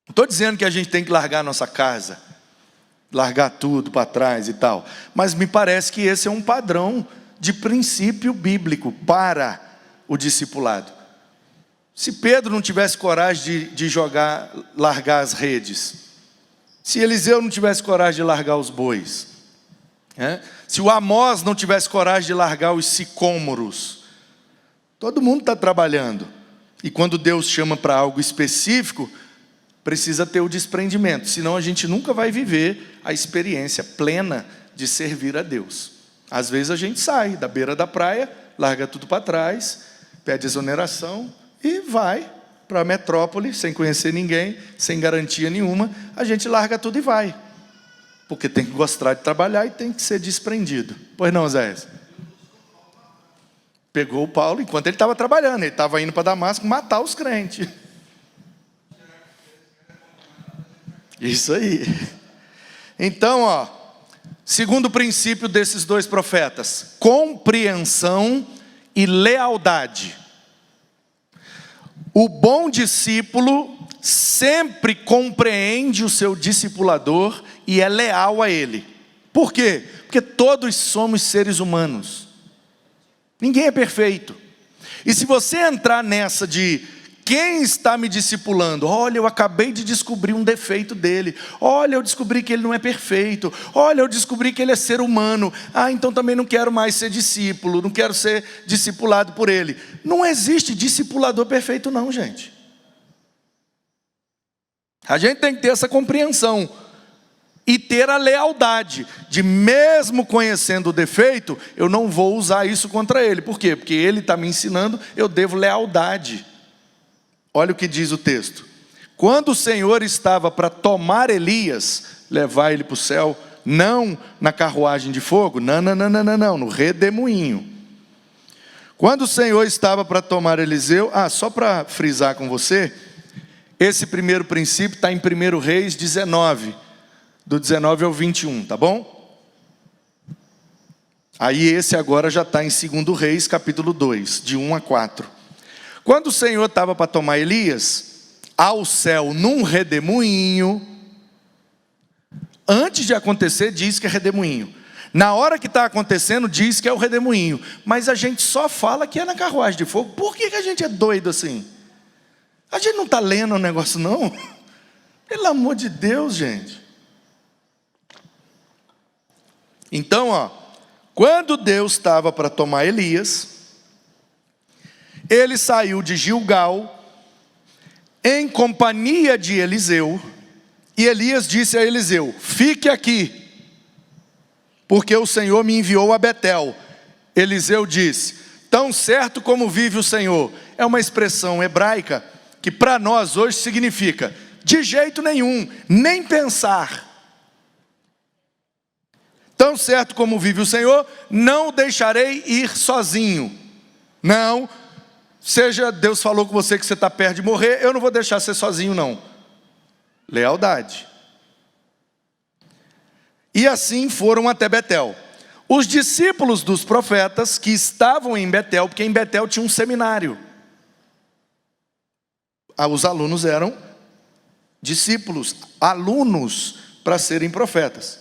Não estou dizendo que a gente tem que largar a nossa casa, largar tudo para trás e tal, mas me parece que esse é um padrão de princípio bíblico para o discipulado. Se Pedro não tivesse coragem de largar as redes, se Eliseu não tivesse coragem de largar os bois, se o Amós não tivesse coragem de largar os sicômoros, todo mundo está trabalhando, e quando Deus chama para algo específico, precisa ter o desprendimento, senão a gente nunca vai viver a experiência plena de servir a Deus. Às vezes a gente sai da beira da praia, larga tudo para trás, pede exoneração e vai para a metrópole, sem conhecer ninguém, sem garantia nenhuma, a gente larga tudo e vai. Porque tem que gostar de trabalhar e tem que ser desprendido. Pois não, Zé? Pegou o Paulo enquanto ele estava trabalhando, ele estava indo para Damasco matar os crentes. Isso aí. Então, ó, segundo princípio desses dois profetas, compreensão e lealdade. O bom discípulo sempre compreende o seu discipulador e é leal a ele. Por quê? Porque todos somos seres humanos. Ninguém é perfeito. E se você entrar nessa de quem está me discipulando? Olha, eu acabei de descobrir um defeito dele. Olha, eu descobri que ele não é perfeito. Olha, eu descobri que ele é ser humano. Então também não quero mais ser discípulo. Não quero ser discipulado por ele. Não existe discipulador perfeito não, gente. A gente tem que ter essa compreensão. E ter a lealdade. De mesmo conhecendo o defeito, eu não vou usar isso contra ele. Por quê? Porque ele está me ensinando, eu devo lealdade. Olha o que diz o texto. Quando o Senhor estava para tomar Elias, levar ele para o céu, não na carruagem de fogo, não, no redemoinho. Quando o Senhor estava para tomar Eliseu, só para frisar com você, esse primeiro princípio está em 1 Reis 19, do 19 ao 21, tá bom? Aí esse agora já está em 2 Reis, capítulo 2, de 1 a 4. Quando o Senhor estava para tomar Elias ao céu num redemoinho, Antes de acontecer, diz que é redemoinho. Na hora que está acontecendo, diz que é o redemoinho. Mas a gente só fala que é na carruagem de fogo. Por que a gente é doido assim? A gente não está lendo o negócio, não? Pelo amor de Deus, gente. Então, quando Deus estava para tomar Elias, ele saiu de Gilgal, em companhia de Eliseu, e Elias disse a Eliseu: fique aqui, porque o Senhor me enviou a Betel. Eliseu disse: tão certo como vive o Senhor. É uma expressão hebraica que para nós hoje significa: de jeito nenhum, nem pensar. Tão certo como vive o Senhor, não o deixarei ir sozinho. Não, seja Deus falou com você que você está perto de morrer, eu não vou deixar você sozinho não. Lealdade. E assim foram até Betel. Os discípulos dos profetas que estavam em Betel, porque em Betel tinha um seminário. Os alunos eram discípulos, alunos para serem profetas.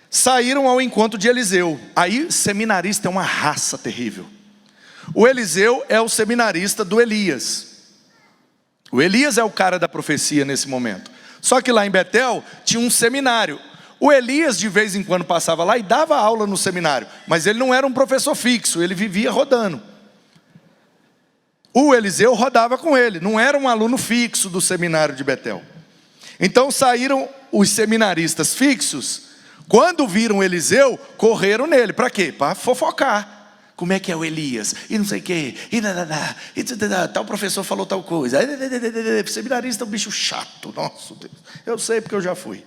Saíram ao encontro de Eliseu. Aí seminarista é uma raça terrível. O Eliseu é o seminarista do Elias. O Elias é o cara da profecia nesse momento. Só que lá em Betel tinha um seminário. O Elias de vez em quando passava lá e dava aula no seminário. Mas ele não era um professor fixo, ele vivia rodando. O Eliseu rodava com ele, não era um aluno fixo do seminário de Betel. Então saíram os seminaristas fixos. Quando viram Eliseu, correram nele. Para quê? Para fofocar. Como é que é o Elias? E não sei o quê. Tal professor falou tal coisa. Seminarista é um bicho chato. Nossa Deus. Eu sei porque eu já fui.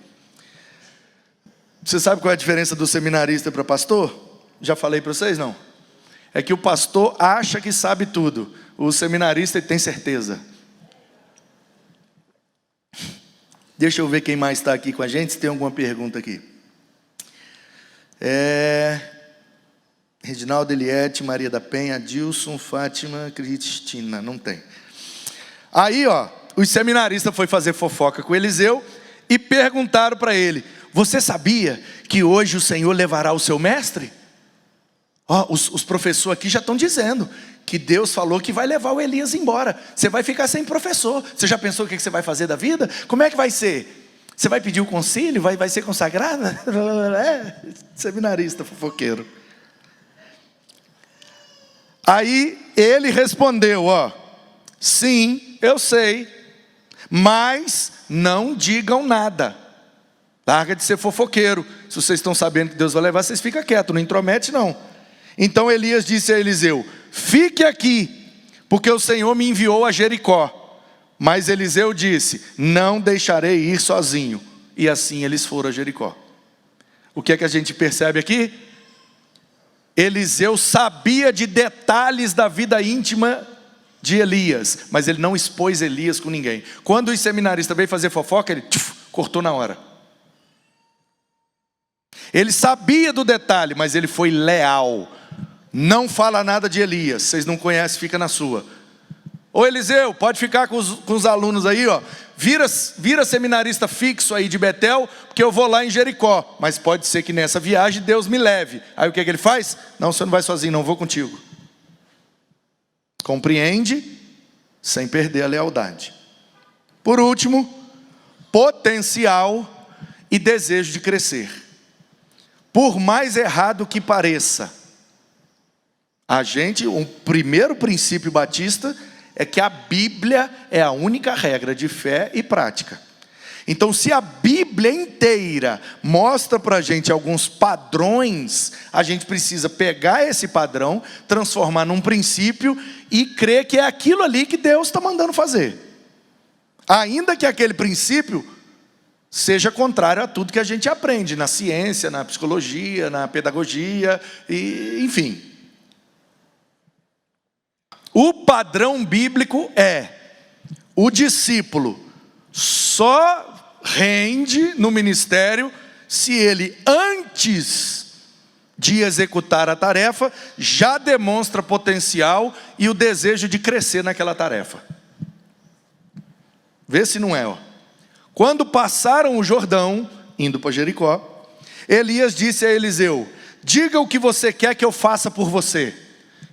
Você sabe qual é a diferença do seminarista para pastor? Já falei para vocês, não? É que o pastor acha que sabe tudo. O seminarista tem certeza. Deixa eu ver quem mais está aqui com a gente, se tem alguma pergunta aqui. Reginaldo, Eliette, Maria da Penha, Dilson, Fátima, Cristina. Não tem. Aí, os seminaristas foram fazer fofoca com Eliseu e perguntaram para ele: você sabia que hoje o Senhor levará o seu mestre? Os professores aqui já estão dizendo que Deus falou que vai levar o Elias embora. Você vai ficar sem professor. Você já pensou o que você vai fazer da vida? Como é que vai ser? Você vai pedir o concílio? Vai ser consagrada? Seminarista, fofoqueiro. Aí ele respondeu, sim, eu sei, mas não digam nada. Larga de ser fofoqueiro. Se vocês estão sabendo que Deus vai levar, vocês ficam quietos, não intromete não. Então Elias disse a Eliseu: fique aqui, porque o Senhor me enviou a Jericó. Mas Eliseu disse: não deixarei ir sozinho. E assim eles foram a Jericó. O que é que a gente percebe aqui? Eliseu sabia de detalhes da vida íntima de Elias, mas ele não expôs Elias com ninguém. Quando os seminaristas veio fazer fofoca, ele cortou na hora. Ele sabia do detalhe, mas ele foi leal. Não fala nada de Elias, vocês não conhecem, fica na sua. Ô Eliseu, pode ficar com os alunos aí, vira seminarista fixo aí de Betel, porque eu vou lá em Jericó. Mas pode ser que nessa viagem Deus me leve. Aí o que ele faz? Não, você não vai sozinho não, vou contigo. Compreende, sem perder a lealdade. Por último, potencial e desejo de crescer. Por mais errado que pareça, o primeiro princípio batista é que a Bíblia é a única regra de fé e prática. Então, se a Bíblia inteira mostra para a gente alguns padrões, a gente precisa pegar esse padrão, transformar num princípio e crer que é aquilo ali que Deus está mandando fazer. Ainda que aquele princípio seja contrário a tudo que a gente aprende na ciência, na psicologia, na pedagogia, enfim. O padrão bíblico é: o discípulo só rende no ministério se ele, antes de executar a tarefa, já demonstra potencial e o desejo de crescer naquela tarefa. Vê se não é. Quando passaram o Jordão, indo para Jericó, Elias disse a Eliseu: diga o que você quer que eu faça por você.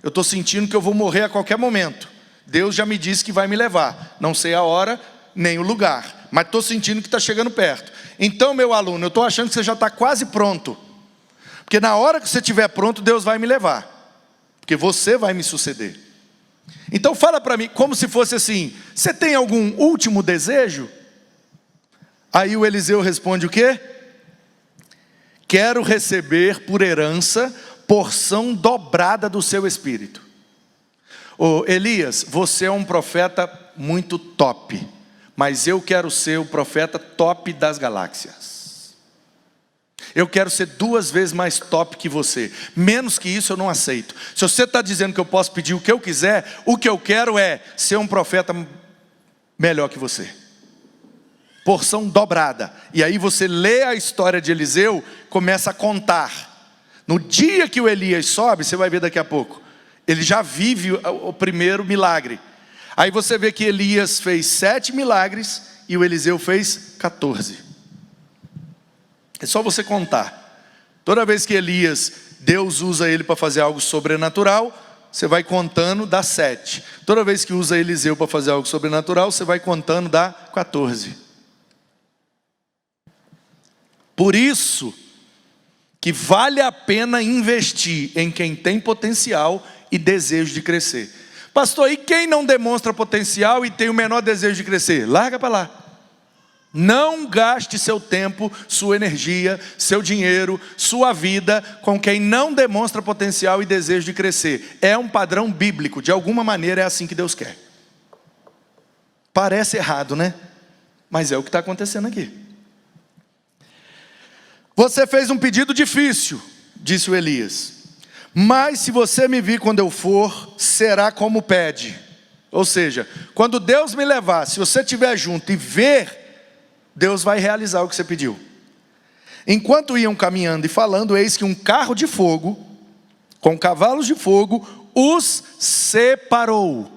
Eu estou sentindo que eu vou morrer a qualquer momento. Deus já me disse que vai me levar. Não sei a hora, nem o lugar, mas estou sentindo que está chegando perto. Então, meu aluno, eu estou achando que você já está quase pronto. Porque na hora que você estiver pronto, Deus vai me levar. Porque você vai me suceder. Então fala para mim, como se fosse assim: você tem algum último desejo? Aí o Eliseu responde o quê? Quero receber por herança porção dobrada do seu espírito. Ô Elias, você é um profeta muito top, mas eu quero ser o profeta top das galáxias. Eu quero ser 2 vezes mais top que você. Menos que isso eu não aceito. Se você está dizendo que eu posso pedir o que eu quiser, o que eu quero é ser um profeta melhor que você. Porção dobrada. E aí você lê a história de Eliseu, começa a contar. No dia que o Elias sobe, você vai ver daqui a pouco, ele já vive o primeiro milagre. Aí você vê que Elias fez 7 milagres e o Eliseu fez 14. É só você contar. Toda vez que Elias, Deus usa ele para fazer algo sobrenatural, você vai contando, dá 7. Toda vez que usa Eliseu para fazer algo sobrenatural, você vai contando, dá 14. Por isso que vale a pena investir em quem tem potencial e desejo de crescer. Pastor, e quem não demonstra potencial e tem o menor desejo de crescer? Larga para lá. Não gaste seu tempo, sua energia, seu dinheiro, sua vida com quem não demonstra potencial e desejo de crescer. É um padrão bíblico, de alguma maneira é assim que Deus quer. Parece errado, né? Mas é o que está acontecendo aqui. Você fez um pedido difícil, disse o Elias, mas se você me vir quando eu for, será como pede. Ou seja, quando Deus me levar, se você estiver junto e ver, Deus vai realizar o que você pediu. Enquanto iam caminhando e falando, eis que um carro de fogo, com cavalos de fogo, os separou.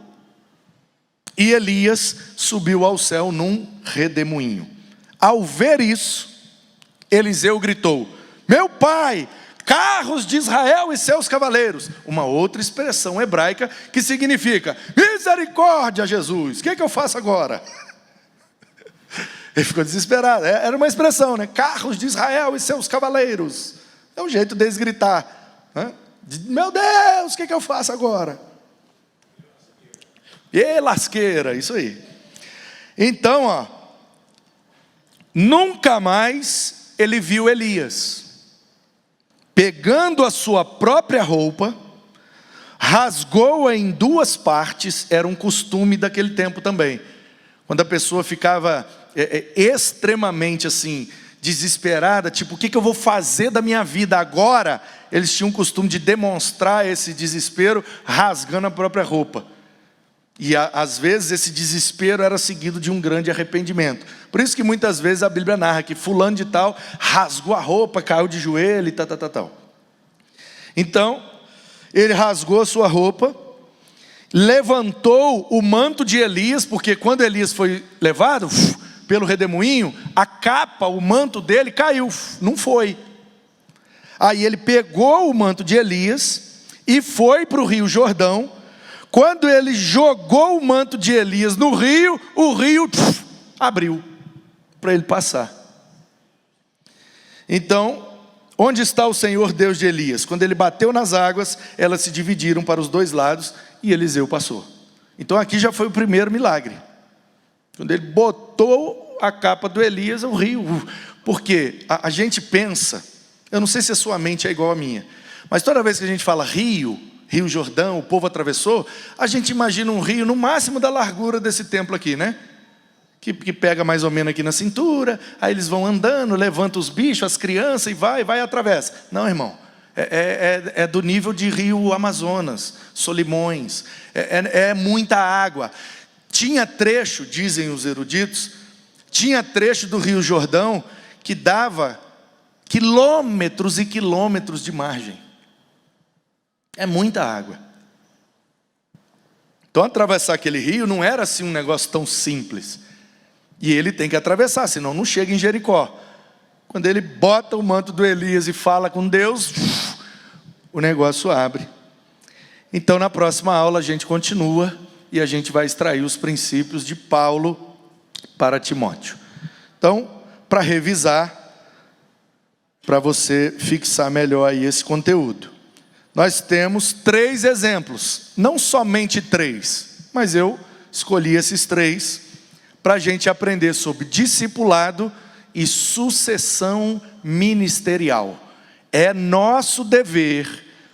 E Elias subiu ao céu num redemoinho. Ao ver isso, Eliseu gritou: meu pai, carros de Israel e seus cavaleiros. Uma outra expressão hebraica que significa: misericórdia, Jesus, o que eu faço agora? Ele ficou desesperado. Era uma expressão, né? Carros de Israel e seus cavaleiros. É um jeito deles gritar, né? Meu Deus, o que eu faço agora? E lasqueira, isso aí. Então, ó, nunca mais ele viu Elias. Pegando a sua própria roupa, rasgou-a em 2 partes. Era um costume daquele tempo também. Quando a pessoa ficava extremamente assim, desesperada, tipo, o que eu vou fazer da minha vida agora? Eles tinham o costume de demonstrar esse desespero rasgando a própria roupa. E às vezes esse desespero era seguido de um grande arrependimento. Por isso que muitas vezes a Bíblia narra que fulano de tal rasgou a roupa, caiu de joelho e tal. Então, ele rasgou a sua roupa, levantou o manto de Elias, porque quando Elias foi levado pelo redemoinho, a capa, o manto dele caiu, não foi. Aí ele pegou o manto de Elias e foi para o rio Jordão. Quando ele jogou o manto de Elias no rio, o rio abriu para ele passar. Então, onde está o Senhor Deus de Elias? Quando ele bateu nas águas, elas se dividiram para os 2 lados e Eliseu passou. Então aqui já foi o primeiro milagre. Quando ele botou a capa do Elias, o rio. Porque a gente pensa, eu não sei se a sua mente é igual à minha, mas toda vez que a gente fala Rio Jordão, o povo atravessou, a gente imagina um rio no máximo da largura desse templo aqui, né? Que pega mais ou menos aqui na cintura, aí eles vão andando, levantam os bichos, as crianças e vai e atravessa. Não, irmão, é do nível de rio Amazonas, Solimões, é muita água. Tinha trecho, dizem os eruditos, tinha trecho do rio Jordão que dava quilômetros e quilômetros de margem. É muita água. Então atravessar aquele rio não era assim um negócio tão simples. E ele tem que atravessar, senão não chega em Jericó. Quando ele bota o manto do Elias e fala com Deus, o negócio abre. Então, na próxima aula, a gente continua e a gente vai extrair os princípios de Paulo para Timóteo. Então, para revisar, para você fixar melhor aí esse conteúdo, nós temos 3 exemplos, não somente 3, mas eu escolhi esses 3 para a gente aprender sobre discipulado e sucessão ministerial. É nosso dever,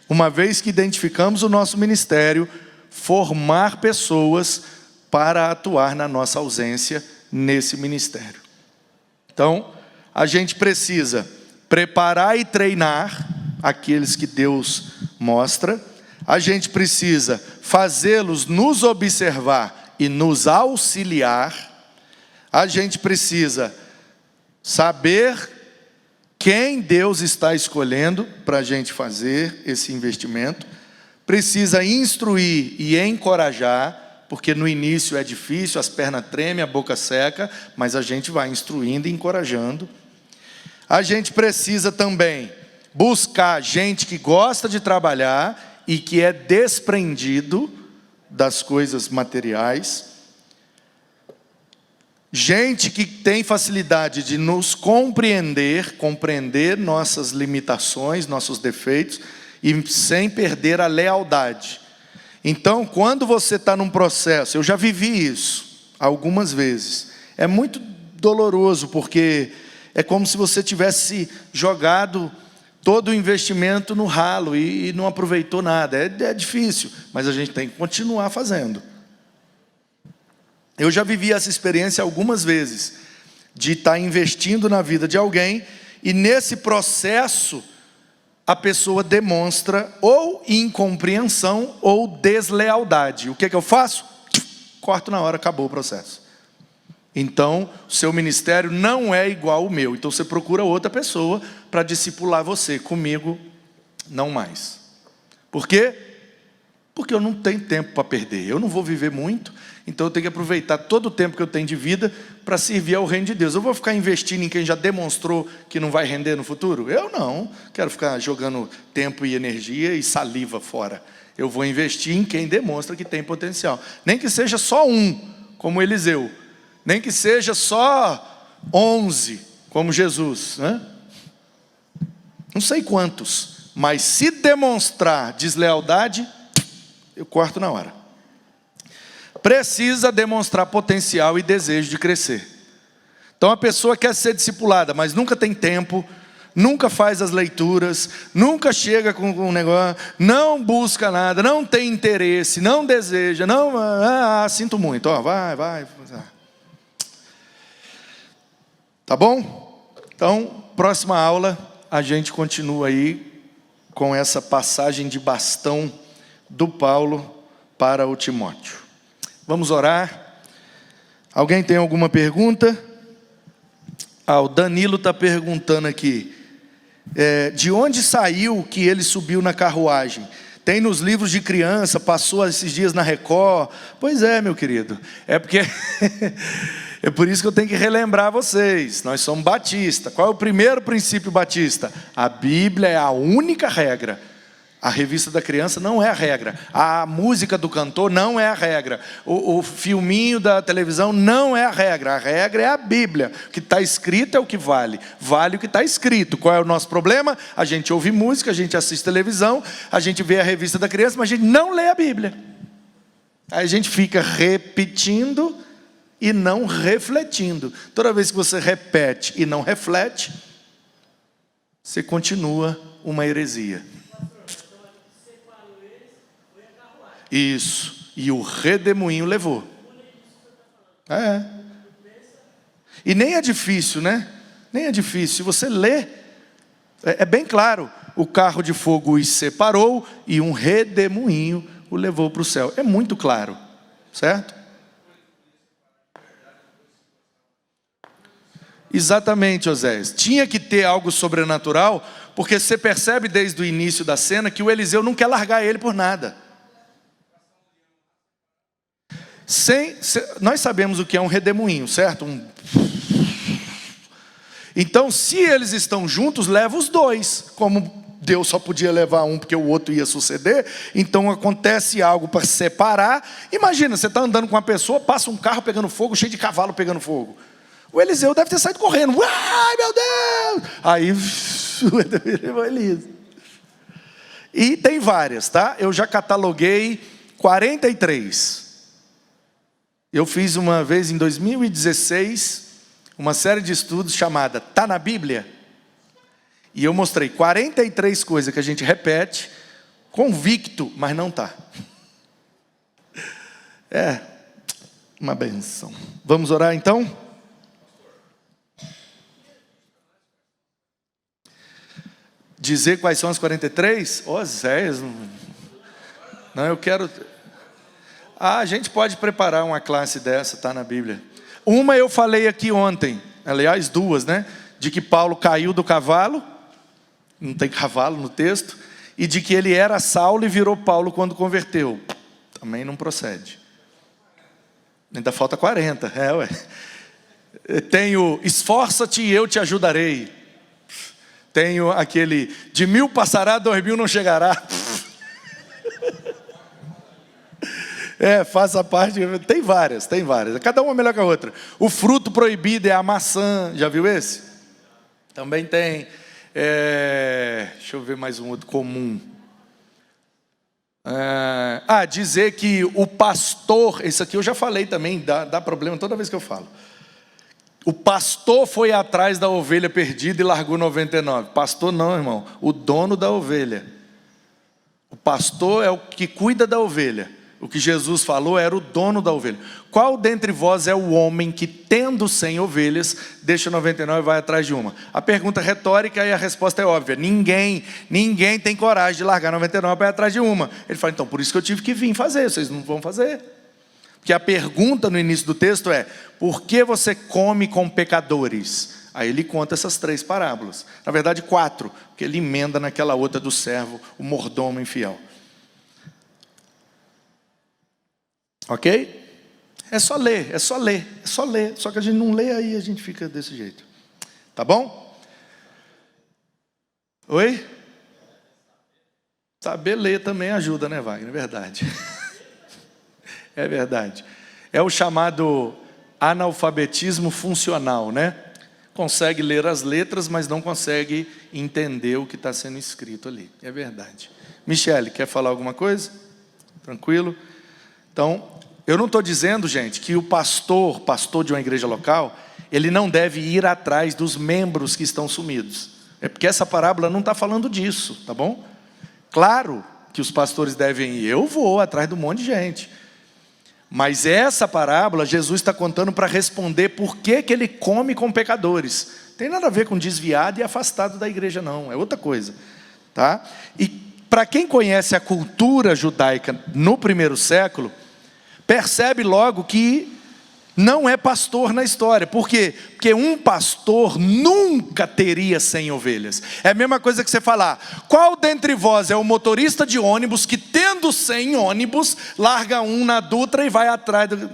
uma vez que identificamos o nosso ministério, formar pessoas para atuar na nossa ausência nesse ministério. Então, a gente precisa preparar e treinar aqueles que Deus mostra. A gente precisa fazê-los nos observar e nos auxiliar. A gente precisa saber quem Deus está escolhendo para a gente fazer esse investimento. Precisa instruir e encorajar, porque no início é difícil, as pernas tremem, a boca seca, mas a gente vai instruindo e encorajando. A gente precisa também buscar gente que gosta de trabalhar e que é desprendido das coisas materiais. Gente que tem facilidade de nos compreender nossas limitações, nossos defeitos, e sem perder a lealdade. Então, quando você está num processo, eu já vivi isso algumas vezes, é muito doloroso, porque é como se você tivesse jogado todo o investimento no ralo e não aproveitou nada. É difícil, mas a gente tem que continuar fazendo. Eu já vivi essa experiência algumas vezes, de estar investindo na vida de alguém, e nesse processo, a pessoa demonstra ou incompreensão ou deslealdade. O que eu faço? Corto na hora, acabou o processo. Então, o seu ministério não é igual ao meu. Então, você procura outra pessoa para discipular você. Comigo, não mais. Por quê? Porque eu não tenho tempo para perder. Eu não vou viver muito. Então, eu tenho que aproveitar todo o tempo que eu tenho de vida para servir ao reino de Deus. Eu vou ficar investindo em quem já demonstrou que não vai render no futuro? Eu não. Quero ficar jogando tempo e energia e saliva fora. Eu vou investir em quem demonstra que tem potencial. Nem que seja só um, como Eliseu. Nem que seja só 11, como Jesus, né? Não sei quantos, mas se demonstrar deslealdade, eu corto na hora. Precisa demonstrar potencial e desejo de crescer. Então a pessoa quer ser discipulada, mas nunca tem tempo, nunca faz as leituras, nunca chega com um negócio, não busca nada, não tem interesse, não deseja, não, sinto muito, vai. Tá bom? Então, próxima aula, a gente continua aí com essa passagem de bastão do Paulo para o Timóteo. Vamos orar? Alguém tem alguma pergunta? O Danilo está perguntando aqui, de onde saiu que ele subiu na carruagem? Tem nos livros de criança, passou esses dias na Record. Pois é, meu querido, é porque... É por isso que eu tenho que relembrar vocês. Nós somos batistas. Qual é o primeiro princípio batista? A Bíblia é a única regra. A revista da criança não é a regra. A música do cantor não é a regra. O filminho da televisão não é a regra. A regra é a Bíblia. O que está escrito é o que vale. Vale o que está escrito. Qual é o nosso problema? A gente ouve música, a gente assiste televisão, a gente vê a revista da criança, mas a gente não lê a Bíblia. Aí a gente fica repetindo e não refletindo. Toda vez que você repete e não reflete, você continua uma heresia. Isso. E o redemoinho levou. E nem é difícil, né? Nem é difícil. Se você lê, é bem claro. O carro de fogo os separou e um redemoinho o levou para o céu. É muito claro, certo? Exatamente, Oséias. Tinha que ter algo sobrenatural, porque você percebe desde o início da cena que o Eliseu não quer largar ele por nada. Nós sabemos o que é um redemoinho, certo? Então, se eles estão juntos, leva os dois. Como Deus só podia levar um porque o outro ia suceder, então acontece algo para separar. Imagina, você está andando com uma pessoa, passa um carro pegando fogo, cheio de cavalo pegando fogo. O Eliseu deve ter saído correndo. Ai, meu Deus! Aí, e tem várias, tá? Eu já cataloguei 43. Eu fiz uma vez em 2016, uma série de estudos chamada Tá na Bíblia? E eu mostrei 43 coisas que a gente repete, convicto, mas não tá. É uma benção. Vamos orar então? Dizer quais são as 43? Ô Zé, não, eu quero... a gente pode preparar uma classe dessa, tá na Bíblia. Uma eu falei aqui ontem, aliás 2, né? De que Paulo caiu do cavalo, não tem cavalo no texto, e de que ele era Saulo e virou Paulo quando converteu. Também não procede. Ainda falta 40, ué. Tenho, esforça-te e eu te ajudarei. Tenho aquele, de 1000 passará, 2000 não chegará. Faça parte, tem várias. Cada uma melhor que a outra. O fruto proibido é a maçã, já viu esse? Também tem. Deixa eu ver mais um outro comum. Dizer que o pastor, esse aqui eu já falei também, dá problema toda vez que eu falo. O pastor foi atrás da ovelha perdida e largou 99. Pastor não, irmão, o dono da ovelha. O pastor é o que cuida da ovelha. O que Jesus falou era o dono da ovelha. Qual dentre vós é o homem que, tendo 100 ovelhas, deixa 99 e vai atrás de uma? A pergunta é retórica e a resposta é óbvia. Ninguém tem coragem de largar 99 para ir atrás de uma. Ele fala, então, por isso que eu tive que vir fazer, vocês não vão fazer. Porque a pergunta no início do texto é, por que você come com pecadores? Aí ele conta essas 3 parábolas. Na verdade 4, porque ele emenda naquela outra do servo, o mordomo infiel. Ok? É só ler. Só que a gente não lê, aí a gente fica desse jeito. Tá bom? Oi? Saber ler também ajuda, né, Wagner? É verdade. É verdade. É o chamado analfabetismo funcional, né? Consegue ler as letras, mas não consegue entender o que está sendo escrito ali. É verdade. Michele, quer falar alguma coisa? Tranquilo? Então, eu não estou dizendo, gente, que o pastor de uma igreja local, ele não deve ir atrás dos membros que estão sumidos. É porque essa parábola não está falando disso, tá bom? Claro que os pastores devem ir, eu vou atrás de um monte de gente. Mas essa parábola, Jesus está contando para responder por que ele come com pecadores. Tem nada a ver com desviado e afastado da igreja não, é outra coisa. Tá? E para quem conhece a cultura judaica no primeiro século, percebe logo que não é pastor na história. Por quê? Porque um pastor nunca teria 100 ovelhas. É a mesma coisa que você falar, qual dentre vós é o motorista de ônibus que, tendo 100 ônibus, larga um na Dutra e vai atrás do...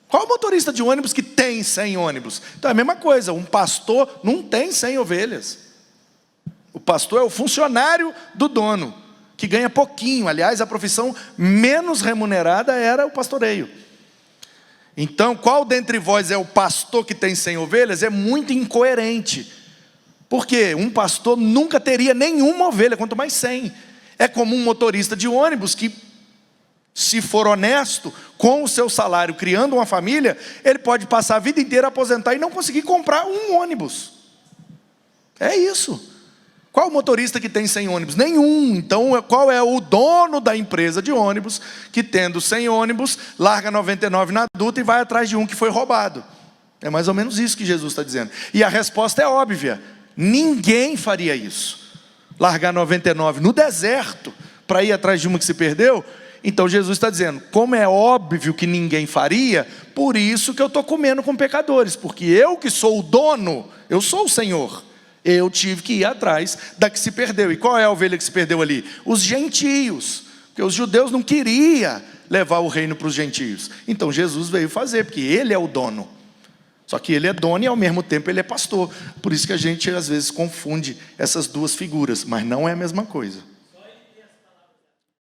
Qual motorista de ônibus que tem 100 ônibus? Então é a mesma coisa, um pastor não tem 100 ovelhas. O pastor é o funcionário do dono, que ganha pouquinho. Aliás, a profissão menos remunerada era o pastoreio. Então, qual dentre vós é o pastor que tem 100 ovelhas? É muito incoerente. Por quê? Um pastor nunca teria nenhuma ovelha, quanto mais 100. É como um motorista de ônibus que, se for honesto, com o seu salário, criando uma família, ele pode passar a vida inteira, aposentar e não conseguir comprar um ônibus. É isso. Qual motorista que tem 100 ônibus? Nenhum. Então, qual é o dono da empresa de ônibus que, tendo 100 ônibus, larga 99 na Dutra e vai atrás de um que foi roubado? É mais ou menos isso que Jesus está dizendo. E a resposta é óbvia. Ninguém faria isso. Largar 99 no deserto para ir atrás de uma que se perdeu. Então Jesus está dizendo, como é óbvio que ninguém faria, por isso que eu estou comendo com pecadores. Porque eu que sou o dono, eu sou o Senhor. Eu tive que ir atrás da que se perdeu. E qual é a ovelha que se perdeu ali? Os gentios. Porque os judeus não queriam levar o reino para os gentios. Então Jesus veio fazer, porque ele é o dono. Só que ele é dono e ao mesmo tempo ele é pastor. Por isso que a gente às vezes confunde essas duas figuras, mas não é a mesma coisa.